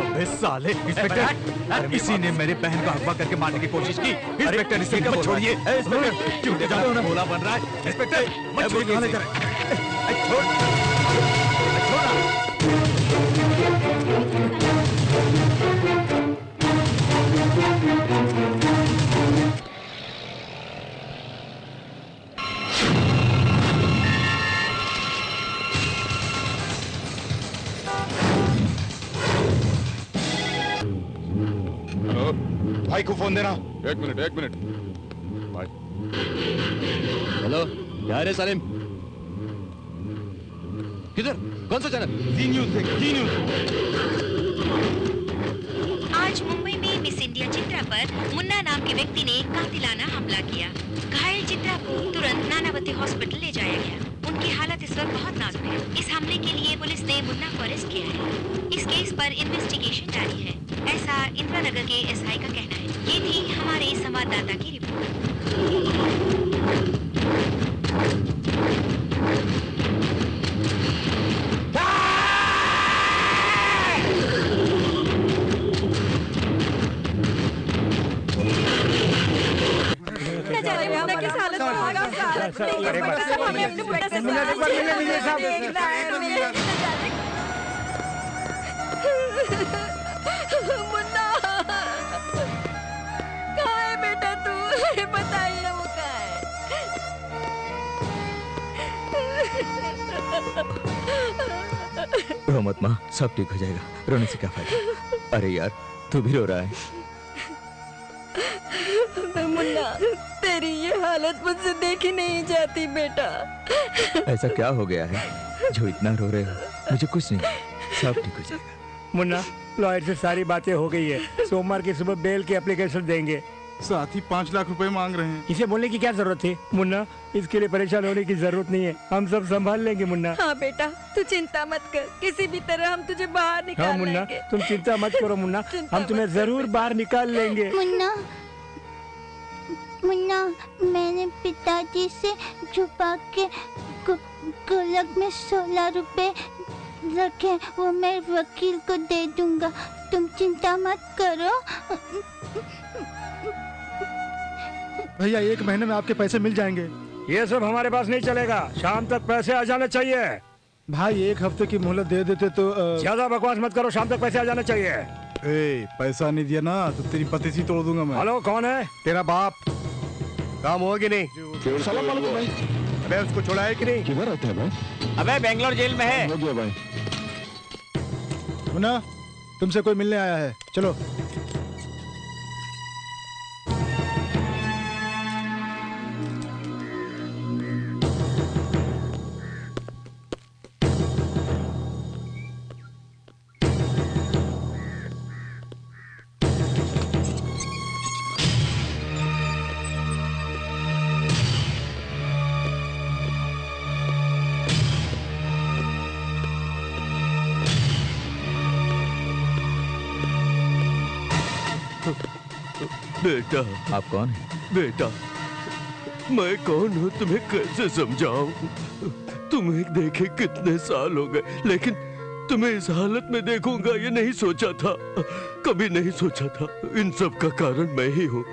अबे साले इंस्पेक्टर, किसी ने मेरे बहन को अगवा करके मारने की कोशिश की। इंस्पेक्टर इसे मत छोड़िए। इंस्पेक्टर क्यों ले जाओ ना, भोला बन रहा है। इंस्पेक्टर मत छोड़िए भाई को फोन देना। एक मिनट भाई। हेलो, क्या है सालिम? किधर? कौन सा चैनल? जी न्यूज़। आज मुंबई में मिस इंडिया चित्रा पर मुन्ना नाम के व्यक्ति ने कातिलाना हमला किया। घायल चित्रा को तुरंत नानावती हॉस्पिटल ले जाया गया। उनकी हालत इस वक्त बहुत नाजुक है। इस हमले के लिए पुलिस ने मुन्ना को अरेस्ट किया है। इस केस पर इन्वेस्टिगेशन जारी है, ऐसा इंदिरानगर के एसआई का कहना है। ये थी हमारे संवाददाता की रिपोर्ट। मुन्ना कहाँ है बेटा तू? अरे बताइए ना वो कहाँ है? रो मत माँ, सब ठीक हो जाएगा। रोने से क्या फायदा? अरे यार तू भी रो रहा है। मुन्ना तेरी ये हालत मुझसे देखी नहीं जाती बेटा। ऐसा क्या हो गया है जो इतना रो रहे हो? मुझे कुछ नहीं, सब ठीक हो जाएगा। मुन्ना, लॉयर से सारी बातें हो गई है। सोमवार की सुबह बेल की एप्लीकेशन देंगे। साथ ही 5 लाख रुपए मांग रहे हैं। इसे बोलने की क्या जरूरत थी मुन्ना? इसके लिए परेशान होने की जरूरत नहीं है, हम सब संभाल लेंगे मुन्ना। हाँ बेटा, तू चिंता मत कर, किसी भी तरह हम तुझे बाहर निकाल हाँ मुन्ना, लेंगे। तुम चिंता मत करो मुन्ना, हम तुम्हें जरूर बाहर निकाल लेंगे। मुन्ना, मैंने पिताजी से छुपा के गुल्लक में 16 रुपए रखे, वो मैं वकील को दे दूंगा। तुम चिंता मत करो। भैया 1 महीने में आपके पैसे मिल जाएंगे। ये सब हमारे पास नहीं चलेगा, शाम तक पैसे आ जाने चाहिए। भाई 1 हफ्ते की मोहलत दे देते तो ज्यादा बकवास मत करो, शाम तक पैसे आ जाने चाहिए। पैसा नहीं दिया ना तो तेरी पतीसी तोड़ दूंगा मैं। हेलो, कौन है? तेरा बाप। काम हुआ कि नहीं? सलाम वालेकुम भाई। अबे उसको छोड़ा है कि नहीं? किधर रहते हैं भाई? अबे बेंगलोर जेल में है। हो गया भाई। मुन्ना, तुमसे कोई मिलने आया है, चलो। बेटा, आप कौन है? बेटा, मैं कौन हूँ तुम्हें कैसे समझाऊं? तुम्हें देखे कितने साल हो गए, तुम्हें इस हालत में देखूंगा ये नहीं सोचा था, कभी नहीं सोचा था। इन सब का कारण मैं ही हूँ।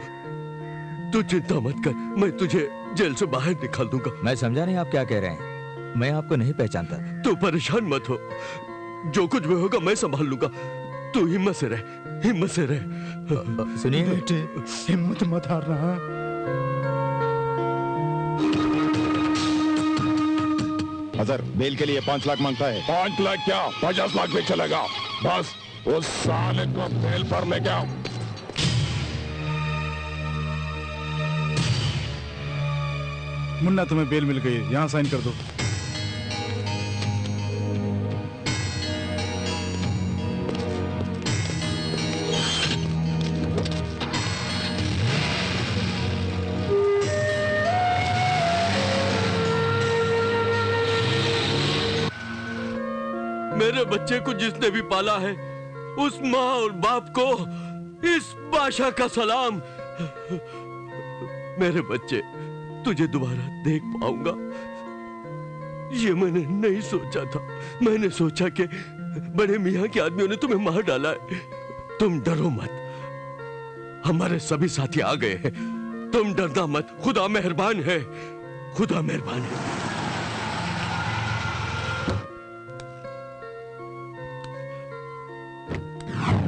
तू चिंता मत कर, मैं तुझे जेल से बाहर निकाल दूंगा। मैं समझा नहीं आप क्या कह रहे हैं। मैं आपको नहीं पहचानता। तू परेशान मत हो, जो कुछ भी होगा मैं संभाल लूंगा। तू हिम्मत से रह, हिम्मत से रह। सुनिए बेटे, हिम्मत मत हारना। अजहर बेल के लिए 5 लाख मांगता है। 5 लाख क्या, 50 लाख भी चलेगा। बस उस साले को बेल पर लेके आओ। मुन्ना, तुम्हें बेल मिल गई, यहाँ साइन कर दो। मेरे बच्चे को जिसने भी पाला है, उस माँ और बाप को इस बादशाह का सलाम। मेरे बच्चे, तुझे दोबारा देख पाऊंगा ये मैंने नहीं सोचा था। मैंने सोचा कि बड़े मियाँ के आदमियों ने तुम्हें मार डाला है। तुम डरो मत, हमारे सभी साथी आ गए हैं। तुम डरना मत, खुदा मेहरबान है, खुदा मेहरबान है।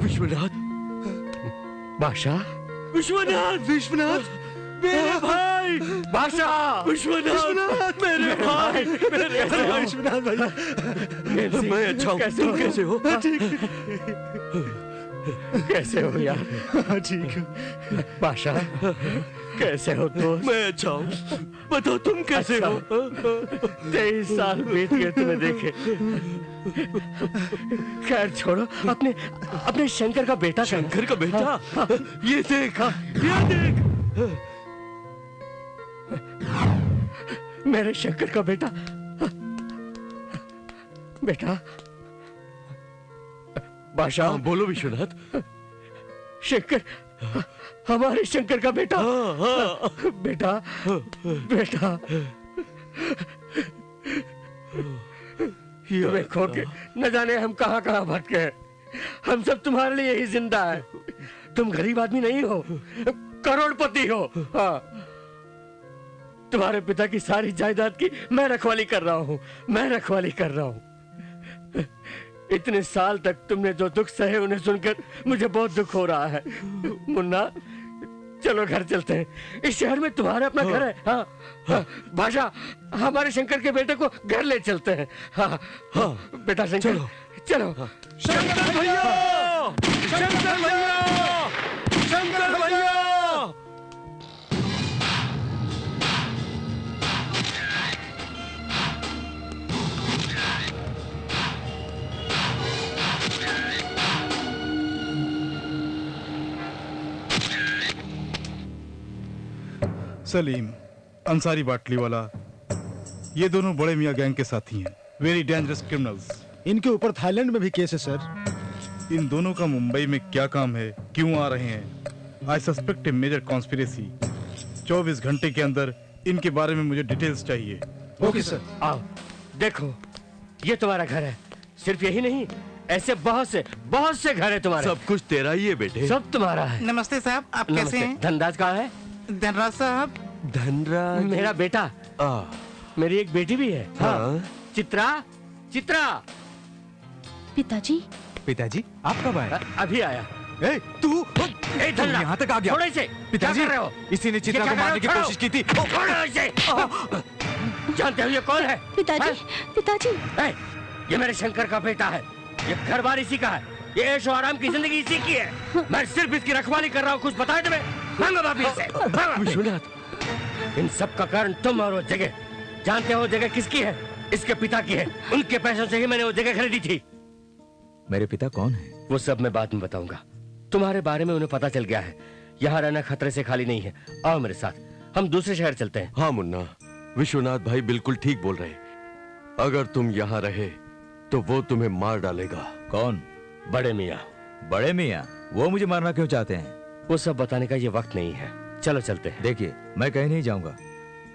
विश्वनाथ, बादशाह, विश्वनाथ, विश्वनाथ, मेरे भाई, बादशाह, विश्वनाथ, मेरे भाई, मेरे भाई, विश्वनाथ भैया, मैं अच्छा हूँ। तुम कैसे हो? कैसे हो यार? ठीक है। बादशाह, कैसे हो तो? मैं अच्छा हूँ, बताओ तुम कैसे हो? 23 साल बीत गए तुम्हें देखे। खैर छोड़ो, अपने शंकर का बेटा। शंकर का बेटा? ये देख, ये देख, मेरे शंकर का बेटा। बेटा, बादशाह। बोलो विश्वनाथ। शंकर, हमारे शंकर का बेटा। बेटा, बेटा, तुम्हें खो के न जाने हम कहां कहां भटके हैं। हम सब तुम्हारे लिए ही जिंदा है। तुम गरीब आदमी नहीं हो, करोड़पति हो। हाँ, तुम्हारे पिता की सारी जायदाद की मैं रखवाली कर रहा हूँ, मैं रखवाली कर रहा हूँ। इतने साल तक तुमने जो दुख सहे उन्हें सुनकर मुझे बहुत दुख हो रहा है। मुन्ना, चलो घर चलते हैं। इस शहर में तुम्हारा अपना घर है। हाँ, हाँ, बादशाह, हमारे शंकर के बेटे को घर ले चलते हैं। हाँ, हाँ, बेटा शंकर, चलो, चलो। शंकर भैया, शंकर भैया, शंकर भैया। सलीम, अंसारी बाटली वाला, ये दोनों बड़े मियाँ गैंग के साथी हैं। Very dangerous criminals. इनके ऊपर थाईलैंड में भी केस है सर। इन दोनों का मुंबई में क्या काम है, क्यों आ रहे हैं? I suspect a major conspiracy. 24 घंटे के अंदर इनके बारे में मुझे डिटेल्स चाहिए। Okay sir. आओ, देखो, ये तुम्हारा घर है। सिर्फ यही नहीं, ऐसे बहुत से घर है तुम्हारे। सब कुछ तेरा ही है बेटे। सब तुम्हारा है। नमस्ते साहब, आप कैसे हैं? धनराज कहाँ है? धनराज साहब? धनराज मेरा बेटा। मेरी एक बेटी भी है। हाँ। चित्रा, चित्रा। पिताजी। पिताजी, आप कब आए? अभी आया। ए, तू धनराज, यहाँ तक आ गया? थोड़े से। पिताजी, क्या कर रहे हो? इसी ने चित्रा को मारने की कोशिश की थी। जानते हो ये कौन है? पिताजी, पिताजी। ये मेरे शंकर का बेटा है। ये घर बार इसी का है। ये ऐशो आराम की जिंदगी इसी की है। मैं सिर्फ इसकी रखवाली कर रहा हूँ। कुछ बताए तुम्हें? मांगो वापस से। विश्वनाथ, इन सब का कारण तुम और वो जगह। जानते हो जगह किसकी है? इसके पिता की है। उनके पैसों से ही मैंने वो जगह खरीदी थी। मेरे पिता कौन है? वो सब मैं बाद में बताऊंगा। तुम्हारे बारे में उन्हें पता चल गया है। यहाँ रहना खतरे से खाली नहीं है। आओ मेरे साथ, हम दूसरे शहर चलते हैं। हाँ मुन्ना, विश्वनाथ भाई बिल्कुल ठीक बोल रहे हैं। अगर तुम यहाँ रहे तो वो तुम्हें मार डालेगा। कौन? बड़े मियाँ। बड़े मियाँ? वो मुझे मारना क्यों चाहते हैं? वो सब बताने का ये वक्त नहीं है। चलो चलते हैं। देखिए, मैं कहीं नहीं जाऊंगा।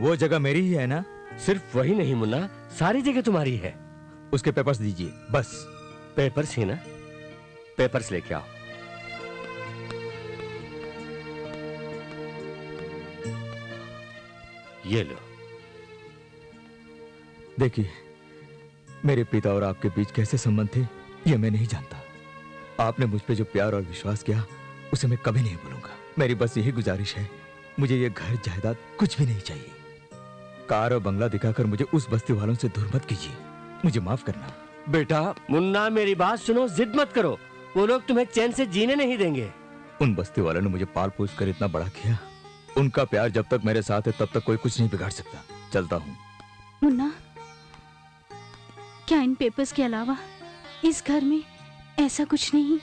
वो जगह मेरी ही है ना? सिर्फ वही नहीं मुन्ना, सारी जगह तुम्हारी है। उसके पेपर्स दीजिए बस। पेपर्स ही ना, पेपर्स लेके आओ। ये लो। देखिए, मेरे पिता और आपके बीच कैसे संबंध थे ये मैं नहीं जानता। आपने मुझ पे जो प्यार और विश्वास किया उसे मैं कभी नहीं भूलूंगा। मेरी बस यही गुजारिश है, मुझे ये घर जायदाद कुछ भी नहीं चाहिए। कार और बंगला दिखाकर मुझे उस बस्ती वालों से दूर मत कीजिए, मुझे माफ करना। बेटा मुन्ना, मेरी बात सुनो, जिद मत करो। वो लोग तुम्हें चैन से जीने नहीं देंगे। उन बस्ती वालों ने मुझे पाल पोस कर इतना बड़ा किया, उनका प्यार जब तक मेरे साथ है तब तक कोई कुछ नहीं बिगाड़ सकता। चलता हूँ। मुन्ना, क्या इन पेपर्स के अलावा इस घर में ऐसा कुछ नहीं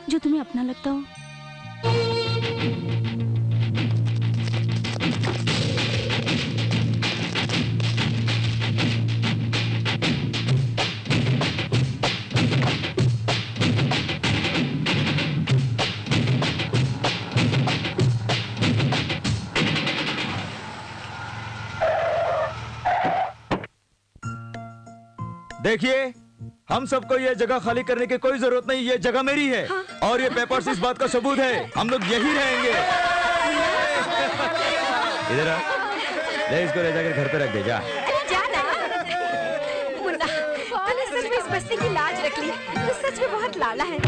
जो तुम्हें अपना लगता हो? देखिए, हम सबको ये जगह खाली करने की कोई जरूरत नहीं, ये जगह मेरी है। हाँ। और ये पेपर्स इस बात का सबूत है, हम लोग यही रहेंगे। इधर आ, ले इसको ले जाकर घर पे रख दे जा। जाना। मुन्ना, तूने सच में इस बस्ती की लाज रख ली। तू सच में बहुत लाला है।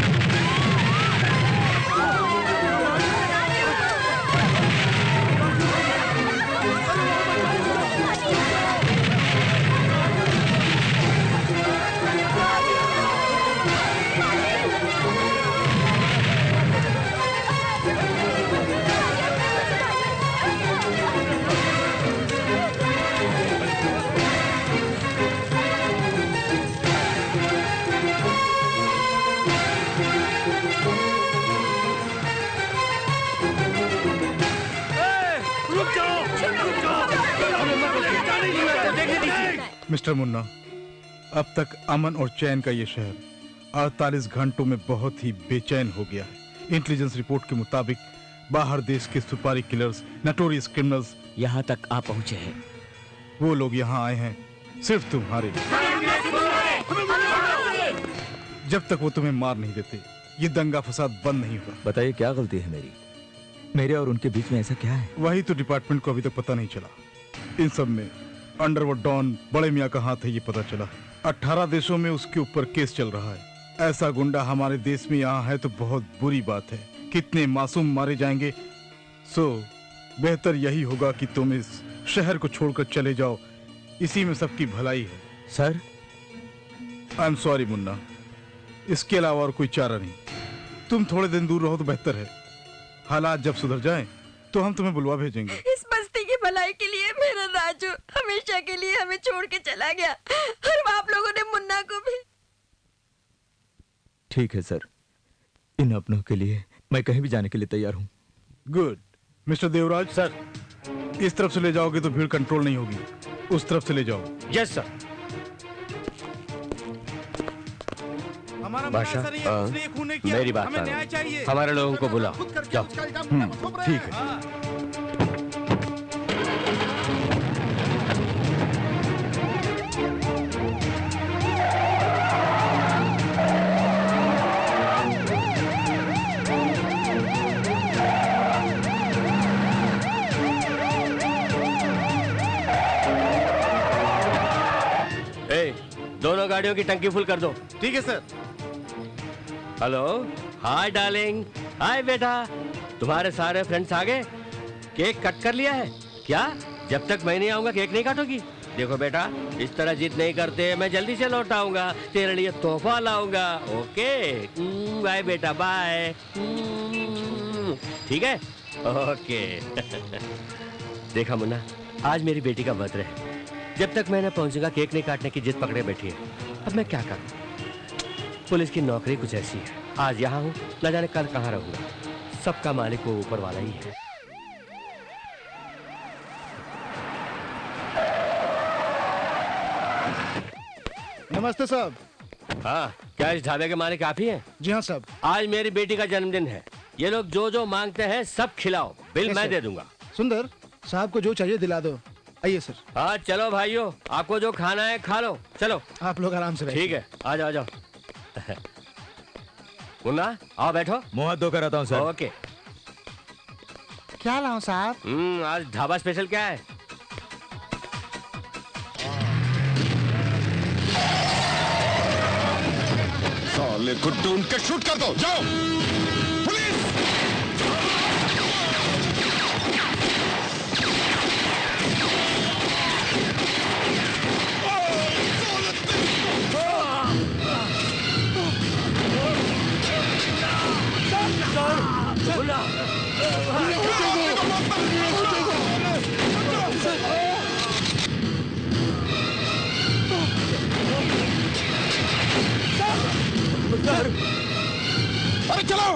मिस्टर मुन्ना, अब तक अमन और चैन का ये शहर 48 घंटों में बहुत ही बेचैन हो गया है। इंटेलिजेंस रिपोर्ट के मुताबिक बाहर देश के सुपारी किलर्स, नटोरियस क्रिमिनल्स यहाँ तक आ पहुँचे हैं। वो लोग यहाँ आए हैं सिर्फ तुम्हारे। जब तक वो तुम्हें मार नहीं देते ये दंगा फसाद बंद नहीं होगा। बताइए, क्या गलती है मेरी? मेरे और उनके बीच में ऐसा क्या है? वही तो डिपार्टमेंट को अभी तक पता नहीं चला। इन सब में अंडरवर्ल्ड डॉन बड़े मियाँ का हाथ है ये पता चला। 18 देशों में उसके ऊपर केस चल रहा है। ऐसा गुंडा हमारे देश में यहाँ है तो बहुत बुरी बात है। कितने मासूम मारे जाएंगे। सो बेहतर यही होगा कि तुम इस शहर को छोड़कर चले जाओ, इसी में सबकी भलाई है। Sir, I am sorry Munna, इसके अलावा और कोई चारा नहीं। तुम थोड़े दिन दूर रहो तो बेहतर है। हालात जब सुधर जाएं तो हम तुम्हें बुलवा भेजेंगे। इस बस्ती की भलाई के लिए मेरा राजू हमेशा के लिए हमें छोड़ के चला गया, और आप लोगों ने मुन्ना को भी। ठीक है सर, इन अपनों के लिए मैं कहीं भी जाने के लिए तैयार हूँ। गुड। मिस्टर देवराज सर, इस तरफ से ले जाओगे तो भीड़ कंट्रोल नहीं होगी, उस तरफ से ले जाओ। Yes sir. बादशाह, मेरी बात मानो, हमारे लोगों को बुलाओ। जाओ। ठीक है। दोनों गाड़ियों की टंकी फुल कर दो। ठीक है सर। हेलो, हाय डार्लिंग, हाय बेटा, तुम्हारे सारे फ्रेंड्स आ गए? केक कट कर लिया है क्या? जब तक मैं नहीं आऊंगा केक नहीं काटोगी? देखो बेटा, इस तरह जिद नहीं करते, मैं जल्दी से लौट आऊंगा, तेरे लिए तोहफा लाऊंगा। ओके बाय बेटा, बाय। ठीक है, ओके। देखा मुन्ना, आज मेरी बेटी का बर्थडे है, जब तक मैं न पहुंचूंगा केक नहीं काटने की जिद पकड़े बैठी है। अब मैं क्या करूं? पुलिस की नौकरी कुछ ऐसी है, आज यहाँ हूँ, न जाने कल कहाँ रहूंगा। सबका मालिक वो ऊपर वाला ही है। नमस्ते साहब। हाँ, क्या इस ढाबे के मालिक आप ही हैं? जी हाँ साहब। आज मेरी बेटी का जन्मदिन है, ये लोग जो जो मांगते हैं सब खिलाओ, बिल मैं दे दूंगा। सुंदर साहब को जो चाहिए दिला दो। आइए सर। हाँ चलो भाइयों, आपको जो खाना है खा लो। चलो आप लोग आराम से बैठिए। ठीक है, आ जाओ आ जाओ। मुन्ना आओ बैठो। मुंह हाथ धोकर आता हूँ सर। ओके। क्या लाऊं साहब? आज ढाबा स्पेशल क्या है? साले को ढूंढ के शूट कर दो, जाओ। पुलिस! अरे चलो।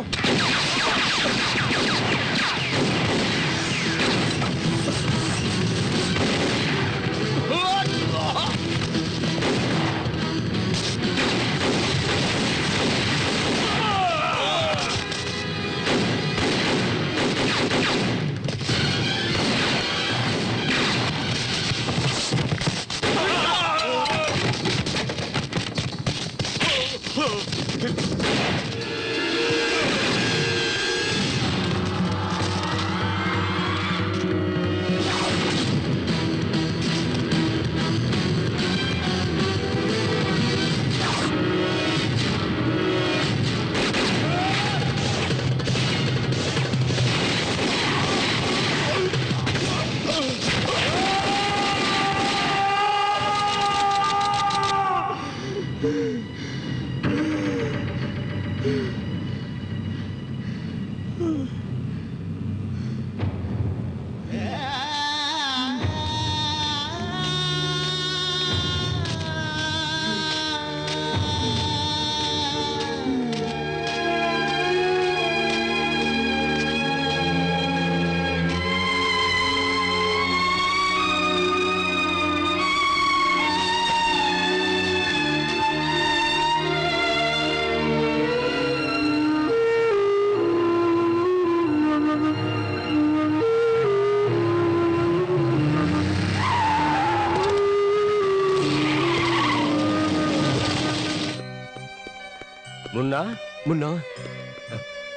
मुन्ना मुन्ना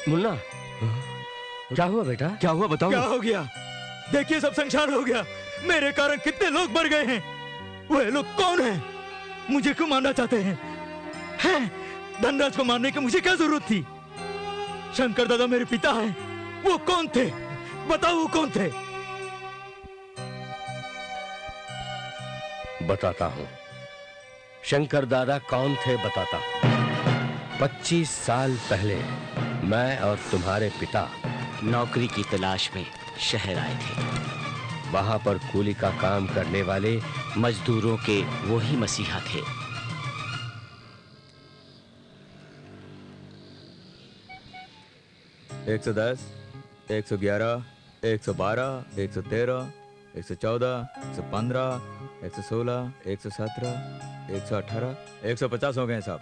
मुन्ना क्या हुआ बेटा? क्या हुआ बताओ। क्या हो गया? देखिए सब संसार हो गया। मेरे कारण कितने लोग मर गए हैं। वो लोग कौन हैं? मुझे क्यों मारना चाहते हैं? धनराज को मारने की मुझे क्या जरूरत थी? शंकर दादा मेरे पिता हैं। वो कौन थे? बताओ वो कौन थे? बताता हूँ। शंकर दादा कौन थे बताता हूँ। 25 साल पहले मैं और तुम्हारे पिता नौकरी की तलाश में शहर आए थे। वहां पर कूली का काम करने वाले मजदूरों के वो ही मसीहा थे। एक 110, 111, 112, 113, 114, 115, 116, 117, 118, 150 हो गए साहब।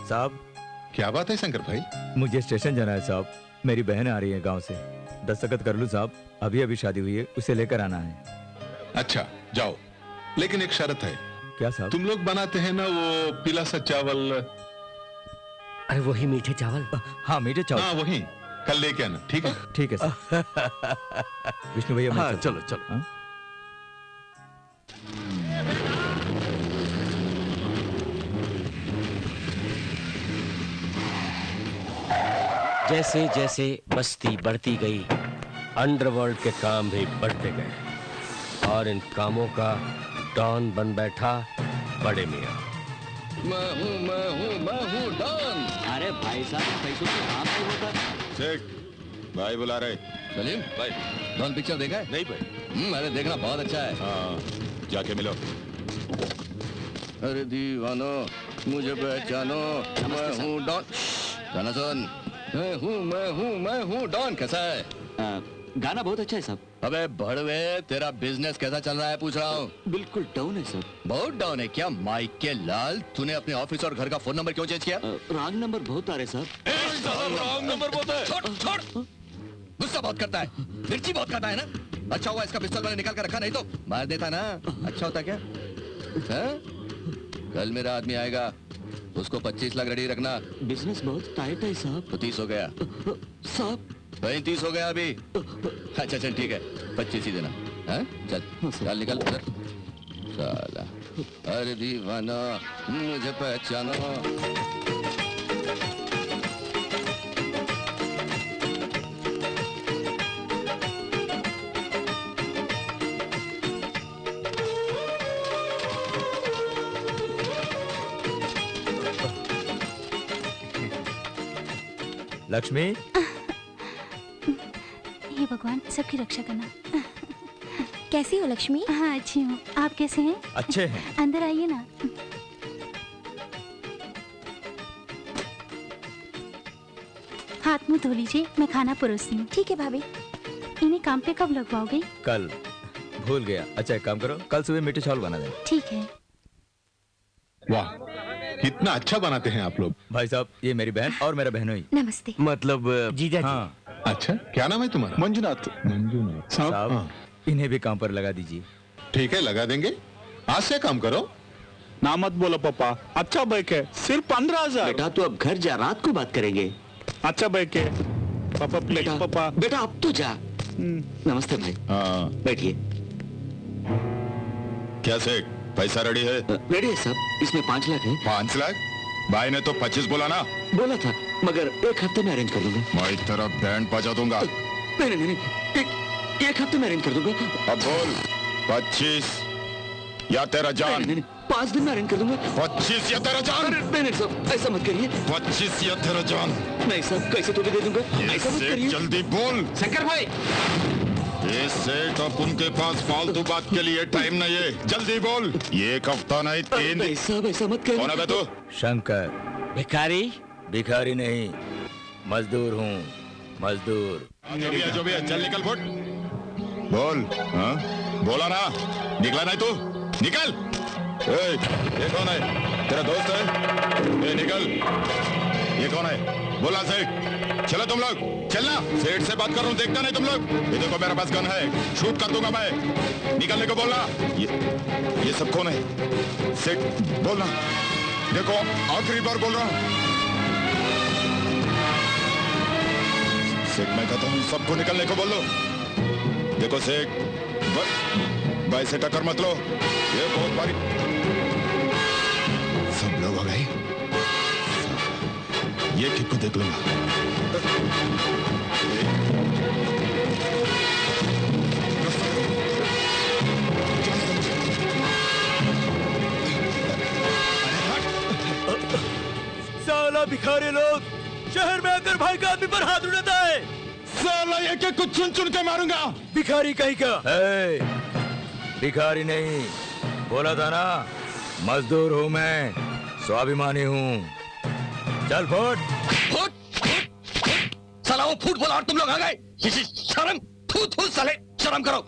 साहब क्या बात है शंकर भाई? मुझे स्टेशन जाना है साहब। मेरी बहन आ रही है गांव से। दस्तखत कर लूं साहब? अभी अभी शादी हुई है, उसे लेकर आना है। अच्छा जाओ, लेकिन एक शर्त है। क्या साहब? तुम लोग बनाते हैं ना वो पीला सा चावल? अरे वही मीठे चावल? हाँ मीठे चावल। हाँ वही, कल लेके आना। ठीक है? ठीक है सर। विष्णु भैया हाँ चलो चलो। हाँ? जैसे जैसे बस्ती बढ़ती गई, अंडरवर्ल्ड के काम भी बढ़ते गए और इन कामों का डॉन बन बैठा बड़े मियाँ। मैं हूँ डॉन। अरे भाई साहब पैसों से काम नहीं होता। शेख भाई बुला रहे। सलीम भाई, डॉन पिक्चर देखा है? नहीं भाई। अरे देखना बहुत अच्छा है। हाँ जाके मिलो। अरे दीवानो मुझे पहचानो, मैं हूँ डॉन। गाना सुन। मैं हूँ डॉन। कैसा है? गाना बहुत अच्छा है साहब। अबे भड़वे, तेरा बिजनेस कैसा चल रहा है पूछ रहा हूँ। बिल्कुल डाउन है सर। बहुत डाउन है क्या? माइक के लाल, तूने अपने ऑफिस और घर का फोन नंबर क्यों चेंज किया? रॉन्ग नंबर बहुत आ रहे साहब। रॉन्ग नंबर बहुत है। छोड़। गुस्सा बहुत करता है, मिर्ची बहुत खाता है ना। अच्छा हुआ इसका पिस्तौल मैंने निकाल कर रखा, नहीं तो मार देता ना। अच्छा होता क्या? कल मेरा आदमी आएगा, उसको 25 लाख रेडी रखना। बिजनेस बहुत टाइट है साहब। 30 हो गया साहब। 35 हो गया अभी। अच्छा चल ठीक है 25 ही देना। हैं? चल चल निकल इधर। साला अरे दीवाना मुझे पहचानो। लक्ष्मी, हे भगवान सबकी रक्षा करना। कैसी हो लक्ष्मी? हाँ अच्छी हूँ, आप कैसे हैं? अच्छे हैं। अंदर आइए ना। हाथ मुंह धो लीजिए, मैं खाना परोसती हूँ। ठीक है भाभी। इन्हें काम पे कब लगवाओगे? कल। भूल गया। अच्छा एक काम करो, कल सुबह मीठे चावल बना दें। ठीक है। वाह कितना अच्छा बनाते हैं आप लोग। भाई साहब ये मेरी बहन और मेरा बहनोई। नमस्ते। मतलब जीजा जी। हाँ अच्छा क्या नाम है तुम्हारा? मंजुनाथ। मंजुनाथ साहब हाँ। इन्हें भी काम पर लगा दीजिए। ठीक है लगा देंगे। आज से काम करो। ना मत बोलो पापा, अच्छा बाइक है, सिर्फ 15,000। बेटा तू अब घर जा, रात को बात करेंगे। अच्छा बाइक है पापा, प्लीज पापा। बेटा अब तो जा। नमस्ते भाई। हाँ बैठिए। क्या सेठ पैसा रेडी है? रेडी है साहब, इसमें 5 लाख है। 5 लाख? भाई ने तो 25 बोला ना। बोला था मगर एक हफ्ते में अरेंज कर दूंगा। मैं तेरा बैंड बजा दूंगा। नहीं नहीं नहीं, एक हफ्ते में अरेंज कर दूंगा। अब बोल 25 या तेरा जान? नहीं, 5 दिन में अरेंज कर दूंगा। 25 या तेरा जान? नहीं साहब ऐसा मत करिए। 25 या तेरा जान? नहीं साहब कैसे तो भी दे दूंगा, ऐसा मत करिए। जल्दी बोल। शंकर भाई ये सेठ अब उनके पास फालतू बात के लिए टाइम नहीं है, जल्दी बोल। ये एक हफ्ता नहीं 3 दिन। साहब ऐसा मत करिए। कौन है बे तू? शंकर। भिखारी? भिखारी नहीं, मजदूर हूँ, मजदूर। जो भी है चल निकल फुट। बोल। हाँ बोला ना, निकला नहीं तू, निकल। ये कौन है? तेरा दोस्त है? निकल। ये कौन है? बोला सेठ। चलो तुम लोग चलना, सेठ से बात कर रहा हूँ, देखता नहीं तुम लोग। ये देखो मेरे पास गन है, शूट कर दूंगा मैं। निकलने को बोलना। ये सब कौन है? सेठ बोलना। देखो आखिरी बार बोल रहा हूँ। सेठ मैं कहता हूँ सबको निकलने को बोल लो। देखो सेठ भाई से टक्कर मत लो, ये बहुत भारी। सब लोग हो गए, ये किक को देख लूंगा। साला भिखारी लोग शहर में आकर भाई का आदमी पर हाथ उठाता है। साला ये क्या कुछ चुन चुन के मारूंगा। भिखारी कहीं का। भिखारी नहीं, बोला था ना मजदूर हूँ मैं, स्वाभिमानी हूँ। चल फुट। साला वो फूट बोला और तुम लोग आ गए। शर्म, थू साले, शर्म करो।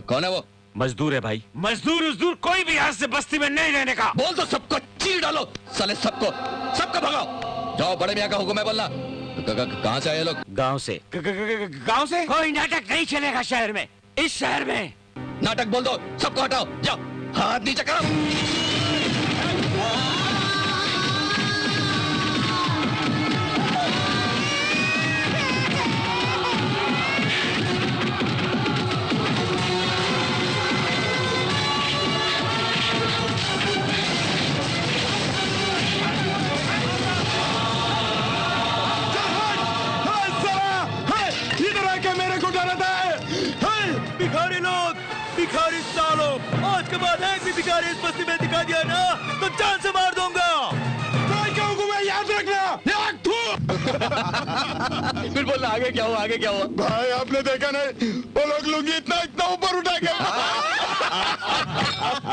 कौन है वो? मजदूर है भाई। मजदूर कोई भी आज से बस्ती में नहीं रहने का। बोल दो सबको चीर डालो साले, सबको भगाओ। जाओ बड़े मियाँ का हुक्म है बोलना। कहाँ से आए लोग? गांव से। गांव से? कोई नाटक नहीं चलेगा शहर में, इस शहर में। नाटक बोल दो, सबको हटाओ, जाओ हाथ नीचे करो। भिखारी लोग, भिखारी सालों, आज के बाद एक भी भिखारी इस बस्ती में दिखा दिया ना तो जान से मार दूंगा। याद रखना। फिर बोलना आगे क्या हुआ, आगे क्या हुआ? भाई आपने देखा नहीं, वो लोग लुंगी इतना ऊपर उठा के।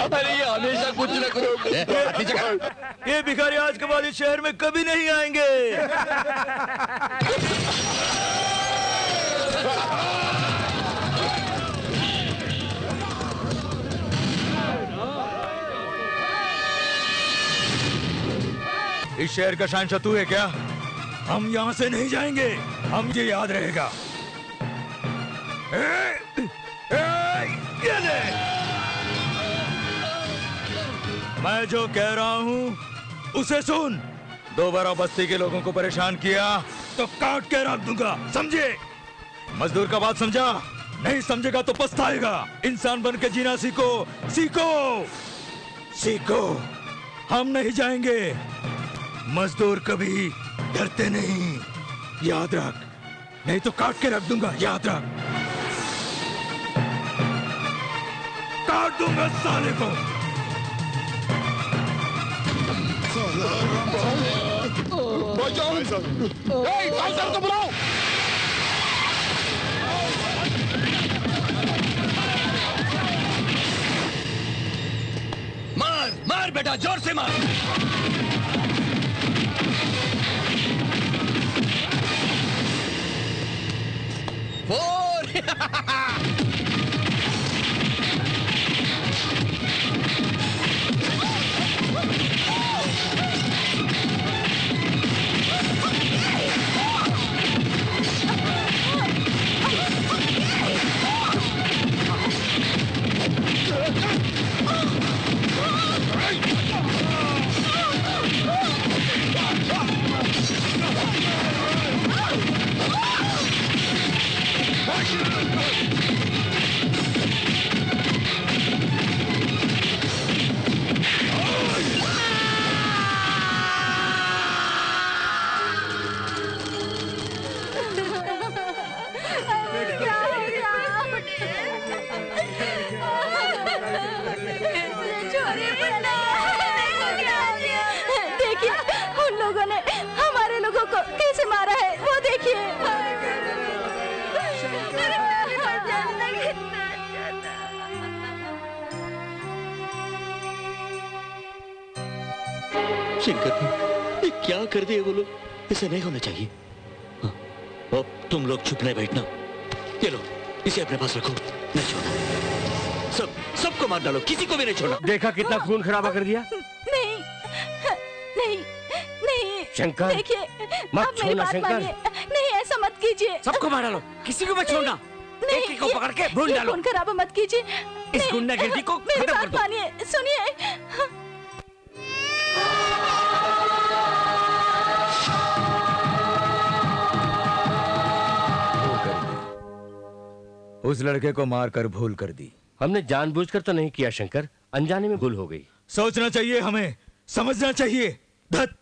अरे ये हमेशा कुछ न कुछ। ये भिखारी आज के बाद इस शहर में कभी नहीं आएंगे। इस शहर का शहंशाह तू है क्या? हम यहाँ से नहीं जाएंगे, हम ये याद रहेगा। ये ले। मैं जो कह रहा हूँ उसे सुन, दोबारा बस्ती के लोगों को परेशान किया तो काट के रख दूंगा, समझे? मजदूर का बात समझा? नहीं समझेगा तो पछताएगा। इंसान बन के जीना सीखो, सीखो, सीखो। हम नहीं जाएंगे। मजदूर कभी डरते नहीं, याद रख। नहीं तो काट के रख दूंगा, याद रख। काट दूंगा साले को। को बुलाओ। मार मार बेटा, जोर से मार। देखिए उन लोगों ने हमारे लोगों को कैसे मारा है, वो देखिए। शंकर, ये क्या कर दिए वो लोग? ऐसा नहीं होना चाहिए। हाँ, अब तुम लोग चुप नहीं बैठना। ये लो, इसे अपने पास रखो, नहीं छोड़ना। सबको मार डालो, किसी को भी नहीं छोड़ना। देखा कितना खून खराबा कर दिया। नहीं नहीं नहीं शंकर, देखिए, मत आप मेरी छोड़ना, बात शंकर। मानिए। नहीं, ऐसा मत कीजिए। सबको मार डालो, किसी को मत छोड़ना। एक एक को पकड़ के भून ये डालो। खून खराबा मत कीजिए। इस गुंडागिर्दी को मेरी खत्म कर बात दो। मानिए, सुनिए। उस लड़के को मारकर भूल कर दी। हमने जानबूझकर तो नहीं किया शंकर, अनजाने में भूल हो गई। सोचना चाहिए हमें, समझना चाहिए। धत,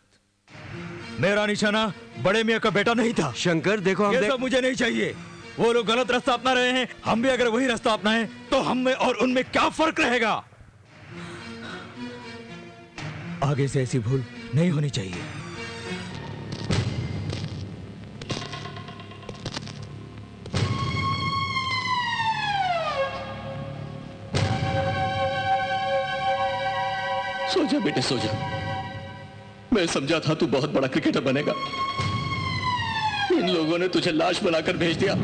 मेरा निशाना बड़े मियाँ का बेटा नहीं था। शंकर देखो, ये सब मुझे नहीं चाहिए। वो लोग गलत रास्ता अपना रहे हैं, हम भी अगर वही रास्ता अपनाएं तो हम में और उनमें क्या फर्क रहेगा? आगे से ऐसी भूल नहीं होनी चाहिए। सो जा बेटे, सो जा। मैं समझा था तू बहुत बड़ा क्रिकेटर बनेगा। इन लोगों ने तुझे लाश बनाकर भेज दिया।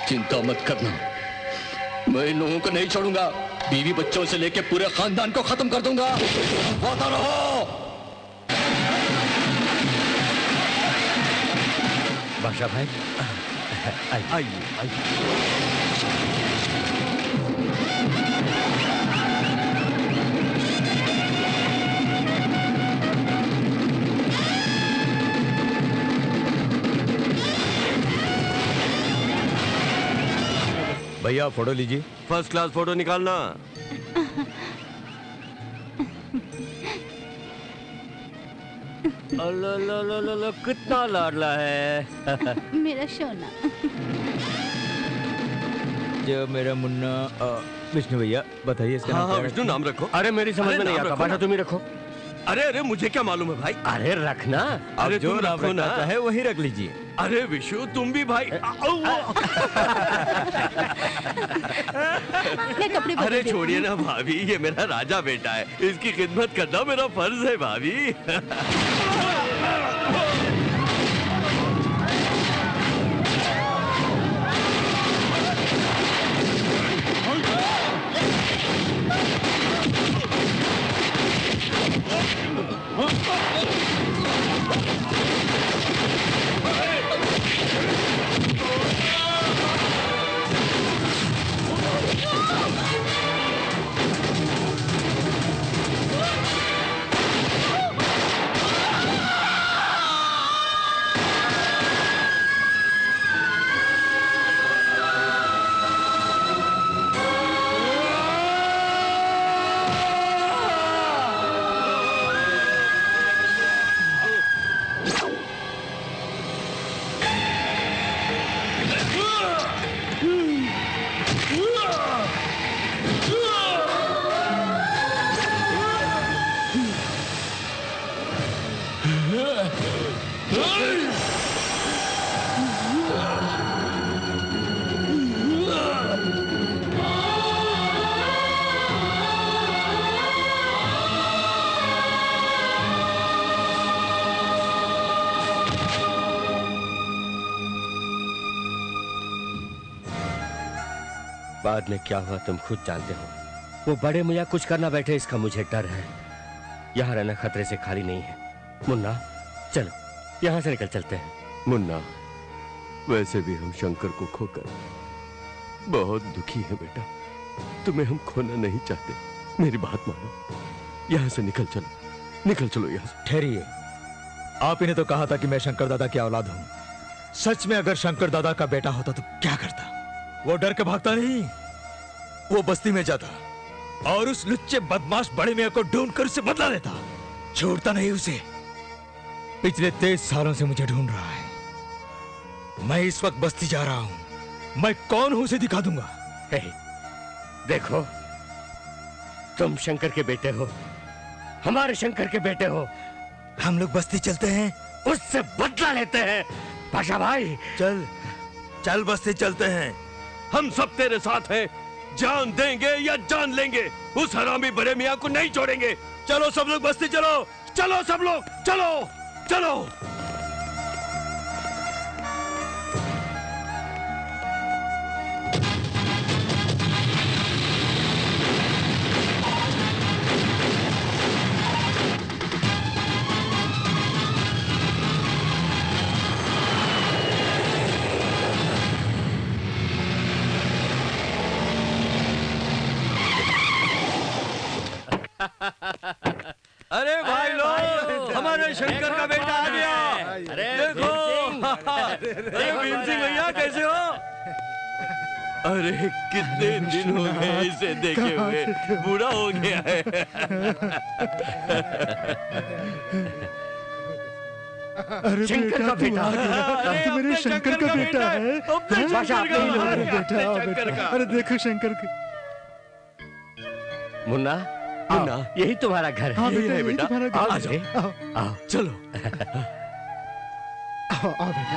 चिंता मत करना, मैं इन लोगों को नहीं छोड़ूंगा। बीवी बच्चों से लेकर पूरे खानदान को खत्म कर दूंगा। होता रहो। बादशाह भाई, आइए आइए। भैया फोटो लीजिए। फर्स्ट क्लास फोटो निकालना। अल्लाह, कितना लाडला है। मेरा सोना। जो मेरा मुन्ना। विष्णु भैया बताइए इसका नाम क्या है? विष्णु नाम रखो। अरे मेरी समझ अरे में नहीं नाम आता, रखो बादशाह ना। तुम ही रखो। अरे मुझे क्या मालूम है भाई? अरे रखना। अरे जो तुम नाम रखो ना। रखना है वही रख लीजिए। अरे विशु, तुम भी भाई। मैं कपड़े बदल अरे देती छोड़िए हूँ। ना भाभी, ये मेरा राजा बेटा है, इसकी खिदमत करना मेरा फर्ज है भाभी। बाद में क्या हुआ तुम खुद जानते हो। वो बड़े मियाँ कुछ करना बैठे, इसका मुझे डर है। यहाँ रहना खतरे से खाली नहीं है। मुन्ना चलो यहाँ से निकल चलते हैं। मुन्ना, वैसे भी हम शंकर को खोकर बहुत दुखी है बेटा। तुम्हें हम खोना नहीं चाहते। मेरी बात मानो, यहाँ से निकल चलो यहाँ से। ठहरिए, आप ही ने तो कहा था कि मैं शंकर दादा की औलाद हूँ। सच में अगर शंकर दादा का बेटा होता तो क्या करता? वो डर के भागता नहीं, वो बस्ती में जाता और उस लुच्चे बदमाश बड़े मियां को ढूंढकर उससे बदला लेता। छोड़ता नहीं उसे। पिछले 23 सालों से मुझे ढूंढ रहा है। मैं इस वक्त बस्ती जा रहा हूं। मैं कौन हूं उसे दिखा दूंगा। देखो, तुम शंकर के बेटे हो, हमारे शंकर के बेटे हो। हम लोग बस्ती चलते हैं, उससे बदला लेते हैं। पाशा भाई चल बस्ती चलते हैं। हम सब तेरे साथ हैं। जान देंगे या जान लेंगे, उस हरामी बड़े मियां को नहीं छोड़ेंगे। चलो सब लोग बस्ती चलो, चलो सब लोग, चलो चलो। अरे भाई लोग, हमारे शंकर का बेटा आ गया। देखो, अरे भीम सिंह भैया कैसे हो? अरे कितने दिन हो गए इसे देखे हुए, बूढ़ा हो गया है। अरे शंकर का बेटा, तो मेरे शंकर का बेटा है। बेटा, अरे देखो शंकर के। मुन्ना, यही तुम्हारा घर है। हाँ बेटा, यही बेटा, तुम्हारा घर आओ, है। आओ, आओ, चलो। आओ बेटा,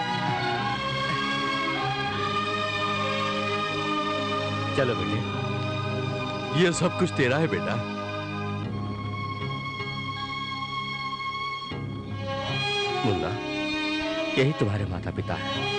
चलो बेटे। ये सब कुछ तेरा है बेटा। मुन्ना, यही तुम्हारे माता पिता हैं।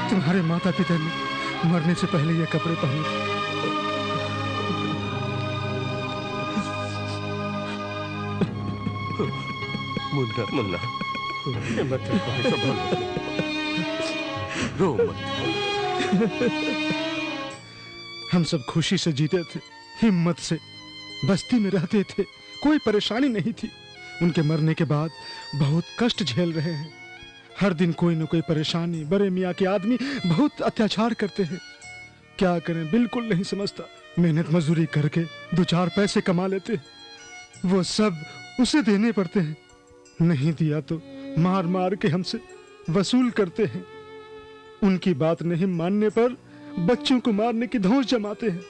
तुम्हारे माता पिता ने मरने से पहले ये कपड़े पहने थे। मुन्ना, मुन्ना, मत रो मत। हम सब खुशी से जीते थे, हिम्मत से बस्ती में रहते थे, कोई परेशानी नहीं थी। उनके मरने के बाद बहुत कष्ट झेल रहे हैं। हर दिन कोई न कोई परेशानी। बड़े मियाँ के आदमी बहुत अत्याचार करते हैं। क्या करें, बिल्कुल नहीं समझता। मेहनत मजदूरी करके 2-4 पैसे कमा लेते हैं, वो सब उसे देने पड़ते हैं। नहीं दिया तो मार मार के हमसे वसूल करते हैं। उनकी बात नहीं मानने पर बच्चों को मारने की धौंस जमाते हैं।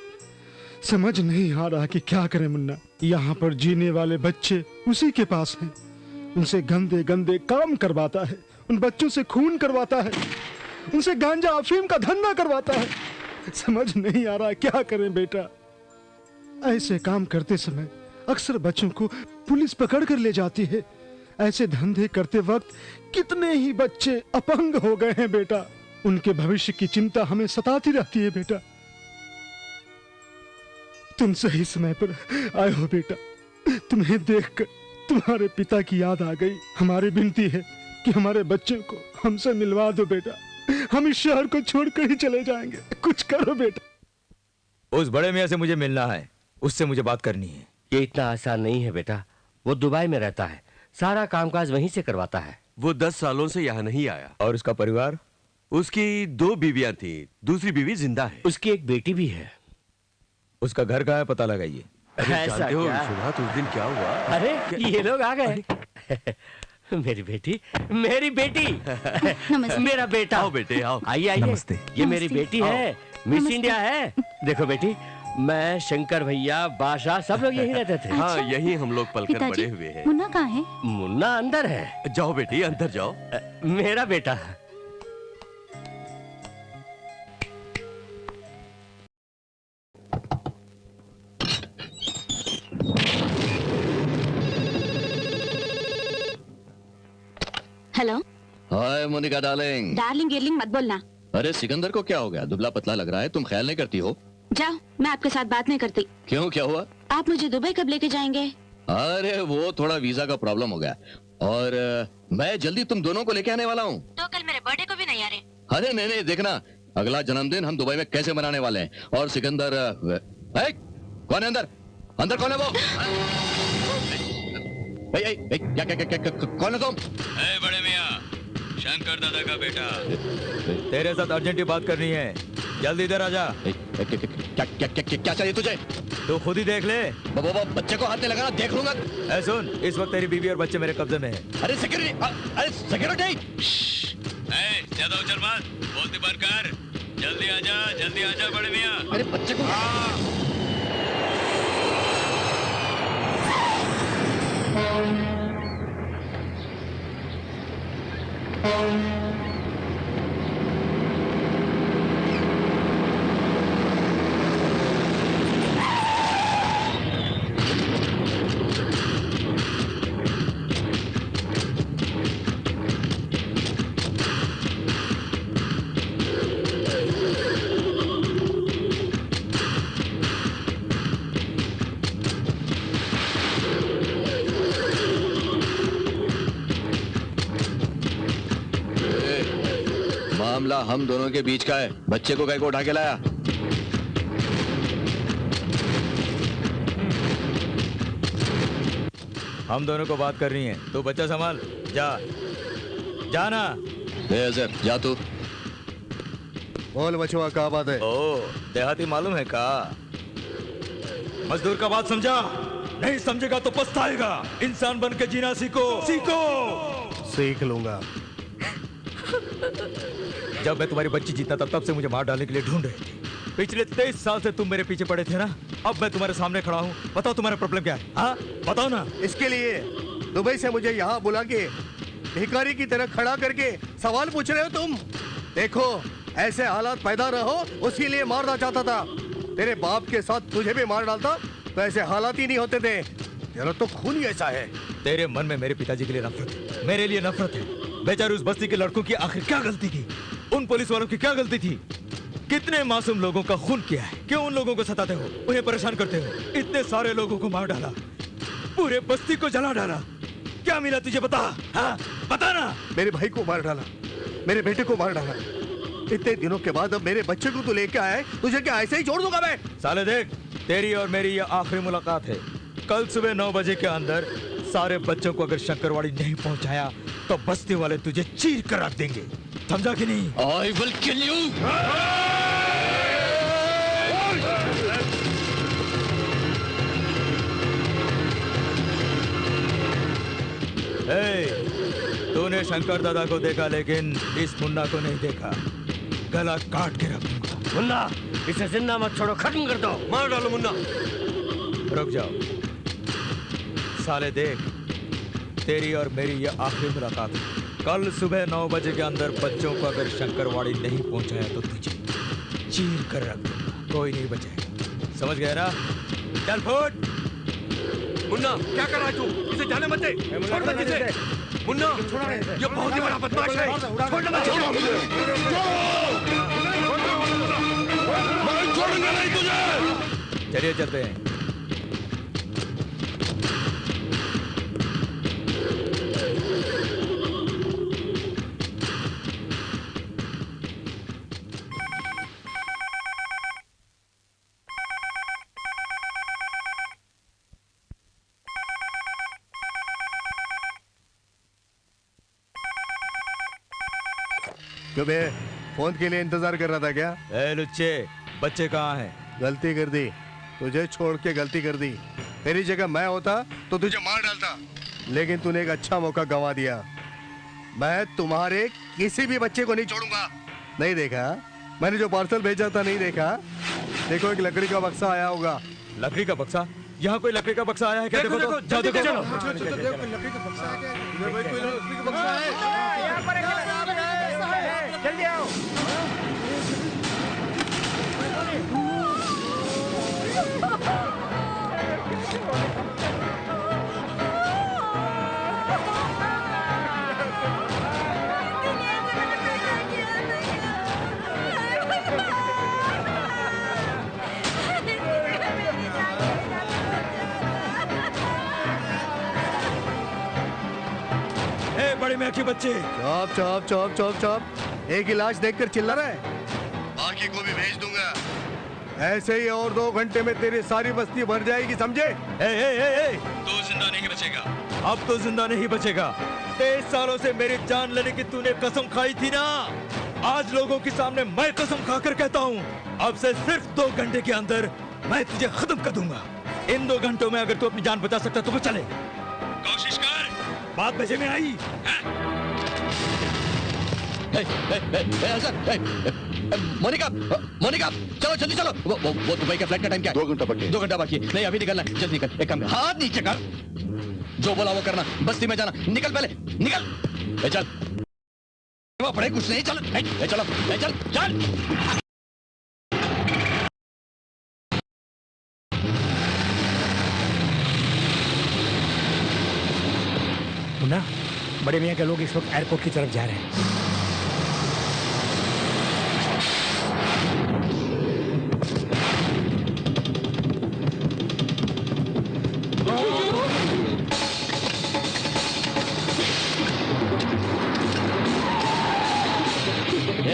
समझ नहीं आ रहा कि क्या करें मुन्ना। यहाँ पर जीने वाले बच्चे उसी के पास हैं। उनसे गंदे गंदे काम करवाता है, उन बच्चों से खून करवाता है, उनसे गांजा अफीम का धंधा करवाता है। समझ नहीं आ रहा क्या करें बेटा। ऐसे काम करते समय अक्सर बच्चों को पुलिस पकड़ कर ले जाती है। ऐसे धंधे करते वक्त कितने ही बच्चे अपंग हो गए हैं बेटा। उनके भविष्य की चिंता हमें सताती रहती है बेटा। तुम सही समय पर आए हो बेटा। तुम्हें देखकर तुम्हारे पिता की याद आ गई। हमारी विनती है कि हमारे बच्चे को हमसे मिलवा दो बेटा। हम इस शहर को छोड़कर ही चले जाएंगे। कुछ करो बेटा। उस बड़े मियाँ से मुझे मिलना है, उससे मुझे बात करनी है। ये इतना आसान नहीं है बेटा। वो दुबई में रहता है, सारा कामकाज वहीं से करवाता है। वो 10 सालों से यहाँ नहीं आया। और उसका परिवार? उसकी 2 बीवियां थी, दूसरी बीवी जिंदा है। उसकी एक बेटी भी है। उसका घर कहाँ है, पता लगाइए। ऐसा जानते हो क्या? विश्वनाथ, उस दिन क्या हुआ? अरे ये लोग आ गए। मेरी बेटी, मेरी बेटी। नमस्ते। मेरा बेटा। आओ बेटे आओ। आइए आइए। नमस्ते। ये मेरी बेटी है, मिस नमस्ते। इंडिया है। देखो बेटी, मैं, शंकर भैया, बादशाह, सब लोग यही रहते थे। हाँ, यही हम लोग पलकर पिताजी, बड़े हुए हैं। मुन्ना कहाँ है? मुन्ना अंदर है। जाओ बेटी अंदर जाओ। मेरा बेटा। हेलो। हाय मोनिका डार्लिंग। डार्लिंग गिर्लिंग मत बोलना। अरे सिकंदर को क्या हो गया? दुबला पतला लग रहा है, तुम ख्याल नहीं करती हो? जाओ, मैं आपके साथ बात नहीं करती। क्यों, क्या हुआ? आप मुझे दुबई कब लेके जाएंगे? अरे वो थोड़ा वीजा का प्रॉब्लम हो गया और मैं जल्दी तुम दोनों को लेके आने वाला हूँ। तो कल मेरे बर्थडे को भी नहीं आ रहे। अरे नहीं नहीं, देखना अगला जन्मदिन हम दुबई में कैसे मनाने वाले हैं। और सिकंदर कौन है अंदर? अंदर कौन है वो? क्या क्या क्या क्या कौन है तुम? बड़े मियाँ, शंकर दादा का बेटा। तेरे साथ अर्जेंट बात करनी है, जल्दी इधर आजा। क्या चाहिए तुझे? तो खुद ही देख ले। बच्चे को हाथ नहीं लगाना, देख लूंगा। ऐ सुन, इस वक्त तेरी बीवी और बच्चे मेरे कब्जे में है। अरे सिक्योरिटी, अरे सिक्योरिटी। ज्यादा उछल मत, बोलती बंद कर। जल्दी आजा बड़े मियाँ। अरे बच्चे को मामला हम दोनों के बीच का है। बच्चे को कैसे उठा के लाया? हम दोनों को बात करनी है। तू बच्चा संभाल, जा जाना। जा तू। बोल बचवा, क्या बात है? ओ, देहाती मालूम है का? मजदूर का बात समझा? नहीं समझेगा तो पछताएगा। इंसान बन के जीना सीखो, सीखो। सीख लूंगा। जब मैं तुम्हारी बच्ची जीता था, तब से मुझे मार डालने के लिए ढूंढ रहे थे। पिछले 23 साल से तुम मेरे पीछे पड़े थे ना। अब मैं तुम्हारे सामने खड़ा हूँ, बताओ तुम्हारा प्रॉब्लम क्या है? हाँ बताओ ना। इसके लिए दुबई से मुझे यहाँ बुला के भिखारी की तरह खड़ा करके सवाल पूछ रहे हो तुम? देखो, ऐसे हालात पैदा रहो, उसके लिए मारना चाहता था। तेरे बाप के साथ तुझे भी मार डालता तो ऐसे हालात ही नहीं होते थे। तेरा तो खून ही ऐसा है। तेरे मन में मेरे पिताजी के लिए नफरत है, मेरे लिए नफरत है। बेचारे उस बस्ती के लड़कों की आखिर क्या गलती थी? उन पुलिस वालों की क्या गलती थी? कितने मासूम लोगों का खून किया है? क्यों उन लोगों को सताते हो, उन्हें परेशान करते हो? इतने सारे लोगों को मार डाला, पूरे बस्ती को जला डाला। क्या मिला तुझे, बता? हाँ बता ना। मेरे भाई को मार डाला, मेरे बेटे को मार डाला। इतने दिनों के बाद अब मेरे बच्चे को तू लेके आया है, तुझे क्या ऐसे ही छोड़ दूंगा मैं? साले देख, तेरी और मेरी ये आखिरी मुलाकात है। कल सुबह 9 बजे के अंदर सारे बच्चों को अगर शंकरवाड़ी नहीं पहुंचाया तो बस्ती वाले तुझे चीर कर रख देंगे, समझा कि नहीं? I will kill you. तूने शंकर दादा को देखा, लेकिन इस मुन्ना को नहीं देखा। गला काट के रख दूंगा। मुन्ना, इसे जिंदा मत छोड़ो, खत्म कर दो। मार डालो मुन्ना। रुक जाओ साले, देख तेरी और मेरी ये आखिरी मुलाकात है। कल सुबह 9 बजे के अंदर बच्चों को अगर शंकरवाड़ी नहीं पहुंचाया तो तुझे चीर कर रख दूंगा, कोई नहीं बचाएगा, समझ गया ना? चल फुट। मुन्ना क्या कर रहा है तू? इसे जाने मत दे। छोड़ मत इसे। मुन्ना ये बहुत ही बड़ा बदमाश है। छोड़ मत। छोड़ूंगा नहीं तुझे। चलिए चलते हैं। क्यों बे फोन के लिए इंतजार कर रहा था क्या? ए लुच्चे, बच्चे कहाँ हैं? गलती कर दी, तुझे छोड़ के गलती कर दी। तेरी जगह मैं होता तो तुझे मार डालता, लेकिन तूने एक अच्छा मौका गंवा दिया। मैं तुम्हारे किसी भी बच्चे को नहीं छोड़ूंगा। नहीं देखा मैंने जो पार्सल भेजा था? नहीं देखा? देखो एक लकड़ी का बक्सा आया होगा। लकड़ी का बक्सा? यहाँ कोई लकड़ी का बक्सा आया है क्या? देखो, देखो, जाओ देखो। लकड़ी का बक्सा है क्या? इधर भाई कोई लकड़ी का बक्सा है? जल्दी आओ। बड़े में के बच्चे। चौप चौप चौप चौप चौप, एक ही लाश देखकर चिल्ला रहा है। बाकी को भी भेज दूंगा। ऐसे ही और 2 घंटे में तेरी सारी बस्ती भर जाएगी, समझे? तू जिंदा नहीं बचेगा। अब तो जिंदा नहीं बचेगा। 23 सालों से मेरी जान लेने की तूने कसम खाई थी ना, आज लोगों के सामने मैं कसम खाकर कहता हूँ, अब से सिर्फ 2 घंटे के अंदर मैं तुझे खत्म कर दूंगा। इन 2 घंटों में अगर तू अपनी जान बचा सकता तो वो चले। कोशिश कर, बात बचे में आई। मोनिका, मोनिका, चलो जल्दी चलो। वो दुबई के फ्लाइट का टाइम क्या है? 2 घंटा बाकी। 2 घंटा बाकी है। नहीं अभी निकलना है, जल्दी निकल। एक काम कर, हाथ नीचे कर, जो बोला वो करना। बस्ती में जाना, निकल पहले निकल। चल पड़े कुछ नहीं, चल चलो चल चल। मुन्ना, बड़े मियाँ के लोग इस वक्त एयरपोर्ट की तरफ जा रहे हैं।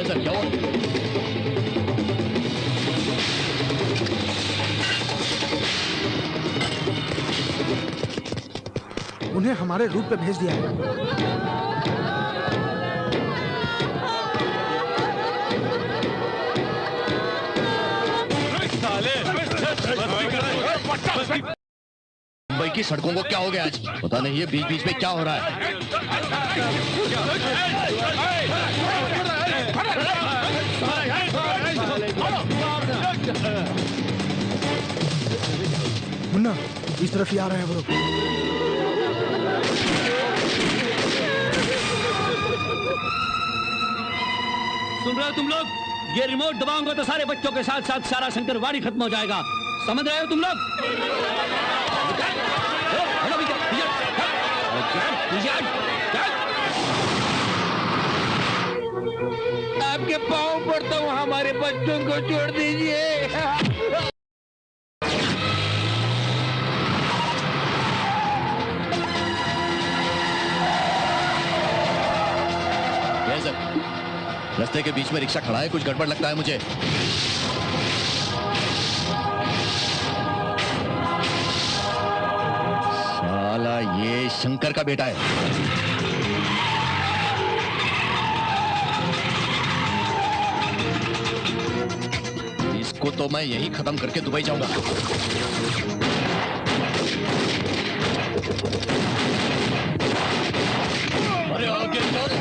सर क्या हुआ? उन्हें हमारे रूट पे भेज दिया है। मुंबई की सड़कों को क्या हो गया आज? पता नहीं ये बीच बीच में क्या हो रहा है। मुन्ना, इस तरफ ही आ रहे हैं वो लोग। सुन रहे हो तुम लोग? ये रिमोट दबाऊंगा तो सारे बच्चों के साथ साथ सारा शंकरवाड़ी खत्म हो जाएगा। समझ रहे हो तुम लोग? आपके पाँव पड़ता हूँ, हमारे बच्चों को छोड़ दीजिए। रास्ते के बीच में रिक्शा खड़ा है, कुछ गड़बड़ लगता है मुझे। साला ये शंकर का बेटा है। इसको तो मैं यही खत्म करके दुबई जाऊंगा। अरे आगे चल।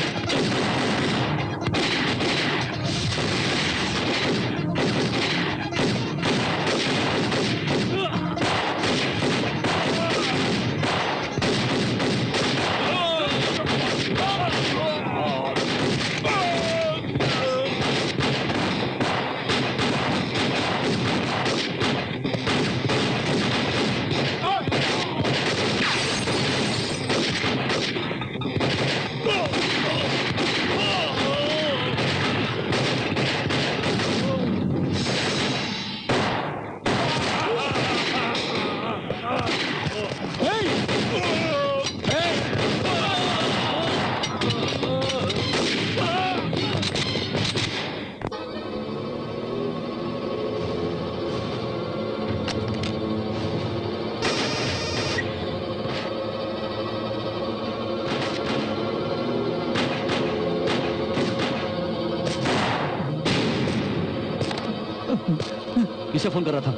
किसे फोन कर रहा था?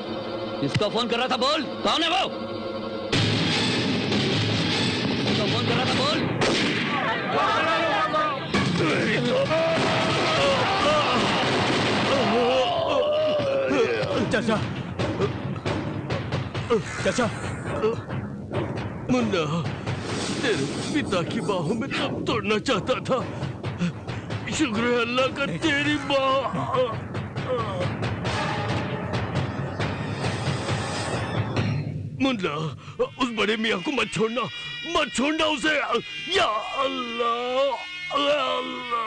किसको फोन कर रहा था? बोल, कौन है वो? किसको फोन कर रहा था? बोल। चाचा, चाचा, मुन्ना, तेरे पिता की बाहों में दम तोड़ना चाहता था। शुक्र है अल्लाह का तेरी बाह। मुन्ना, उस बड़े मियाँ को मत छोड़ना उसे। या अल्लाह, अल्लाह।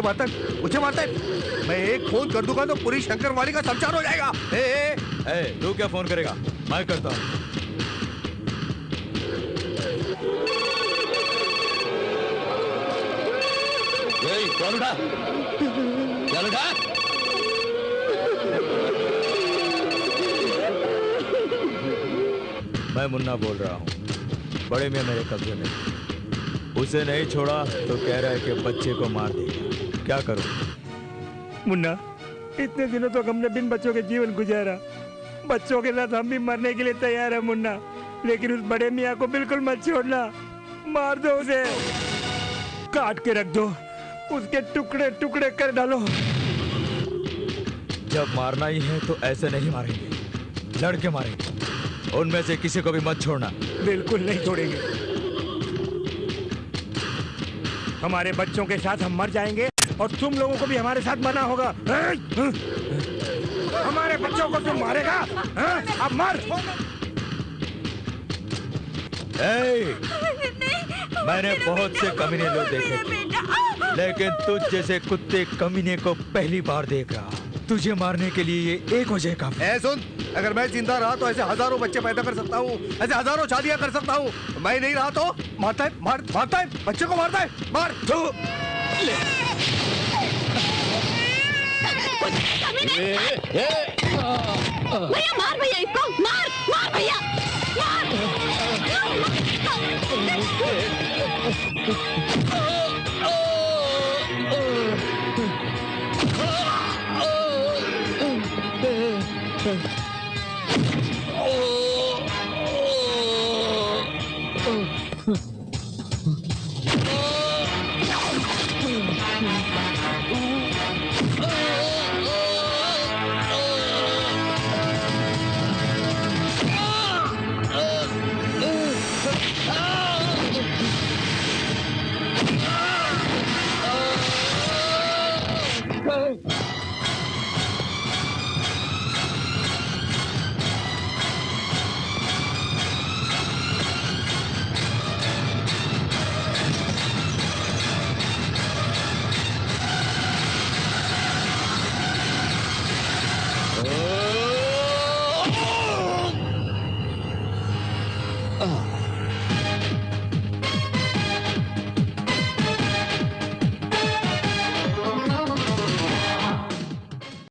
बादशाह, मुझे मारता है। मैं एक फोन कर दूंगा तो पूरी शंकरवाड़ी का संचार हो जाएगा। तू क्या फोन करेगा? मैं करता हूँ। कौन उठा? चल उठा। मैं मुन्ना बोल रहा हूँ। बड़े मियाँ मेरे कब्जे में। उसे नहीं छोड़ा तो कह रहा है कि बच्चे को मार देगा। क्या करूं? मुन्ना, इतने दिनों तक हमने बिन बच्चों के जीवन गुजारा। बच्चों के साथ हम भी मरने के लिए तैयार है मुन्ना, लेकिन उस बड़े मियाँ को बिल्कुल मत छोड़ना। मार दो उसे, काट के रख दो, उसके टुकड़े टुकड़े कर डालो। जब मारना ही है तो ऐसे नहीं मारेंगे, लड़के मारेंगे। उनमें से किसी को भी मत छोड़ना। बिल्कुल नहीं छोड़ेंगे। हमारे बच्चों के साथ हम मर जाएंगे और तुम लोगों को भी हमारे साथ मरना होगा। हमारे बच्चों को तुम मारेगा? अब मर। मैंने बहुत से कमीने लोग देखे थे, लेकिन तुझ जैसे कुत्ते कमीने को पहली बार देख रहा। तुझे मारने के लिए ये एक वजह काफी है। सुन, अगर मैं जिंदा रहा तो ऐसे हजारों बच्चे पैदा कर सकता हूँ, ऐसे हजारों शादियां कर सकता हूँ। मैं नहीं रहा तो मारता है, बच्चे को मारता है, मार। भैया मार, भैया इसको मार भैया मार।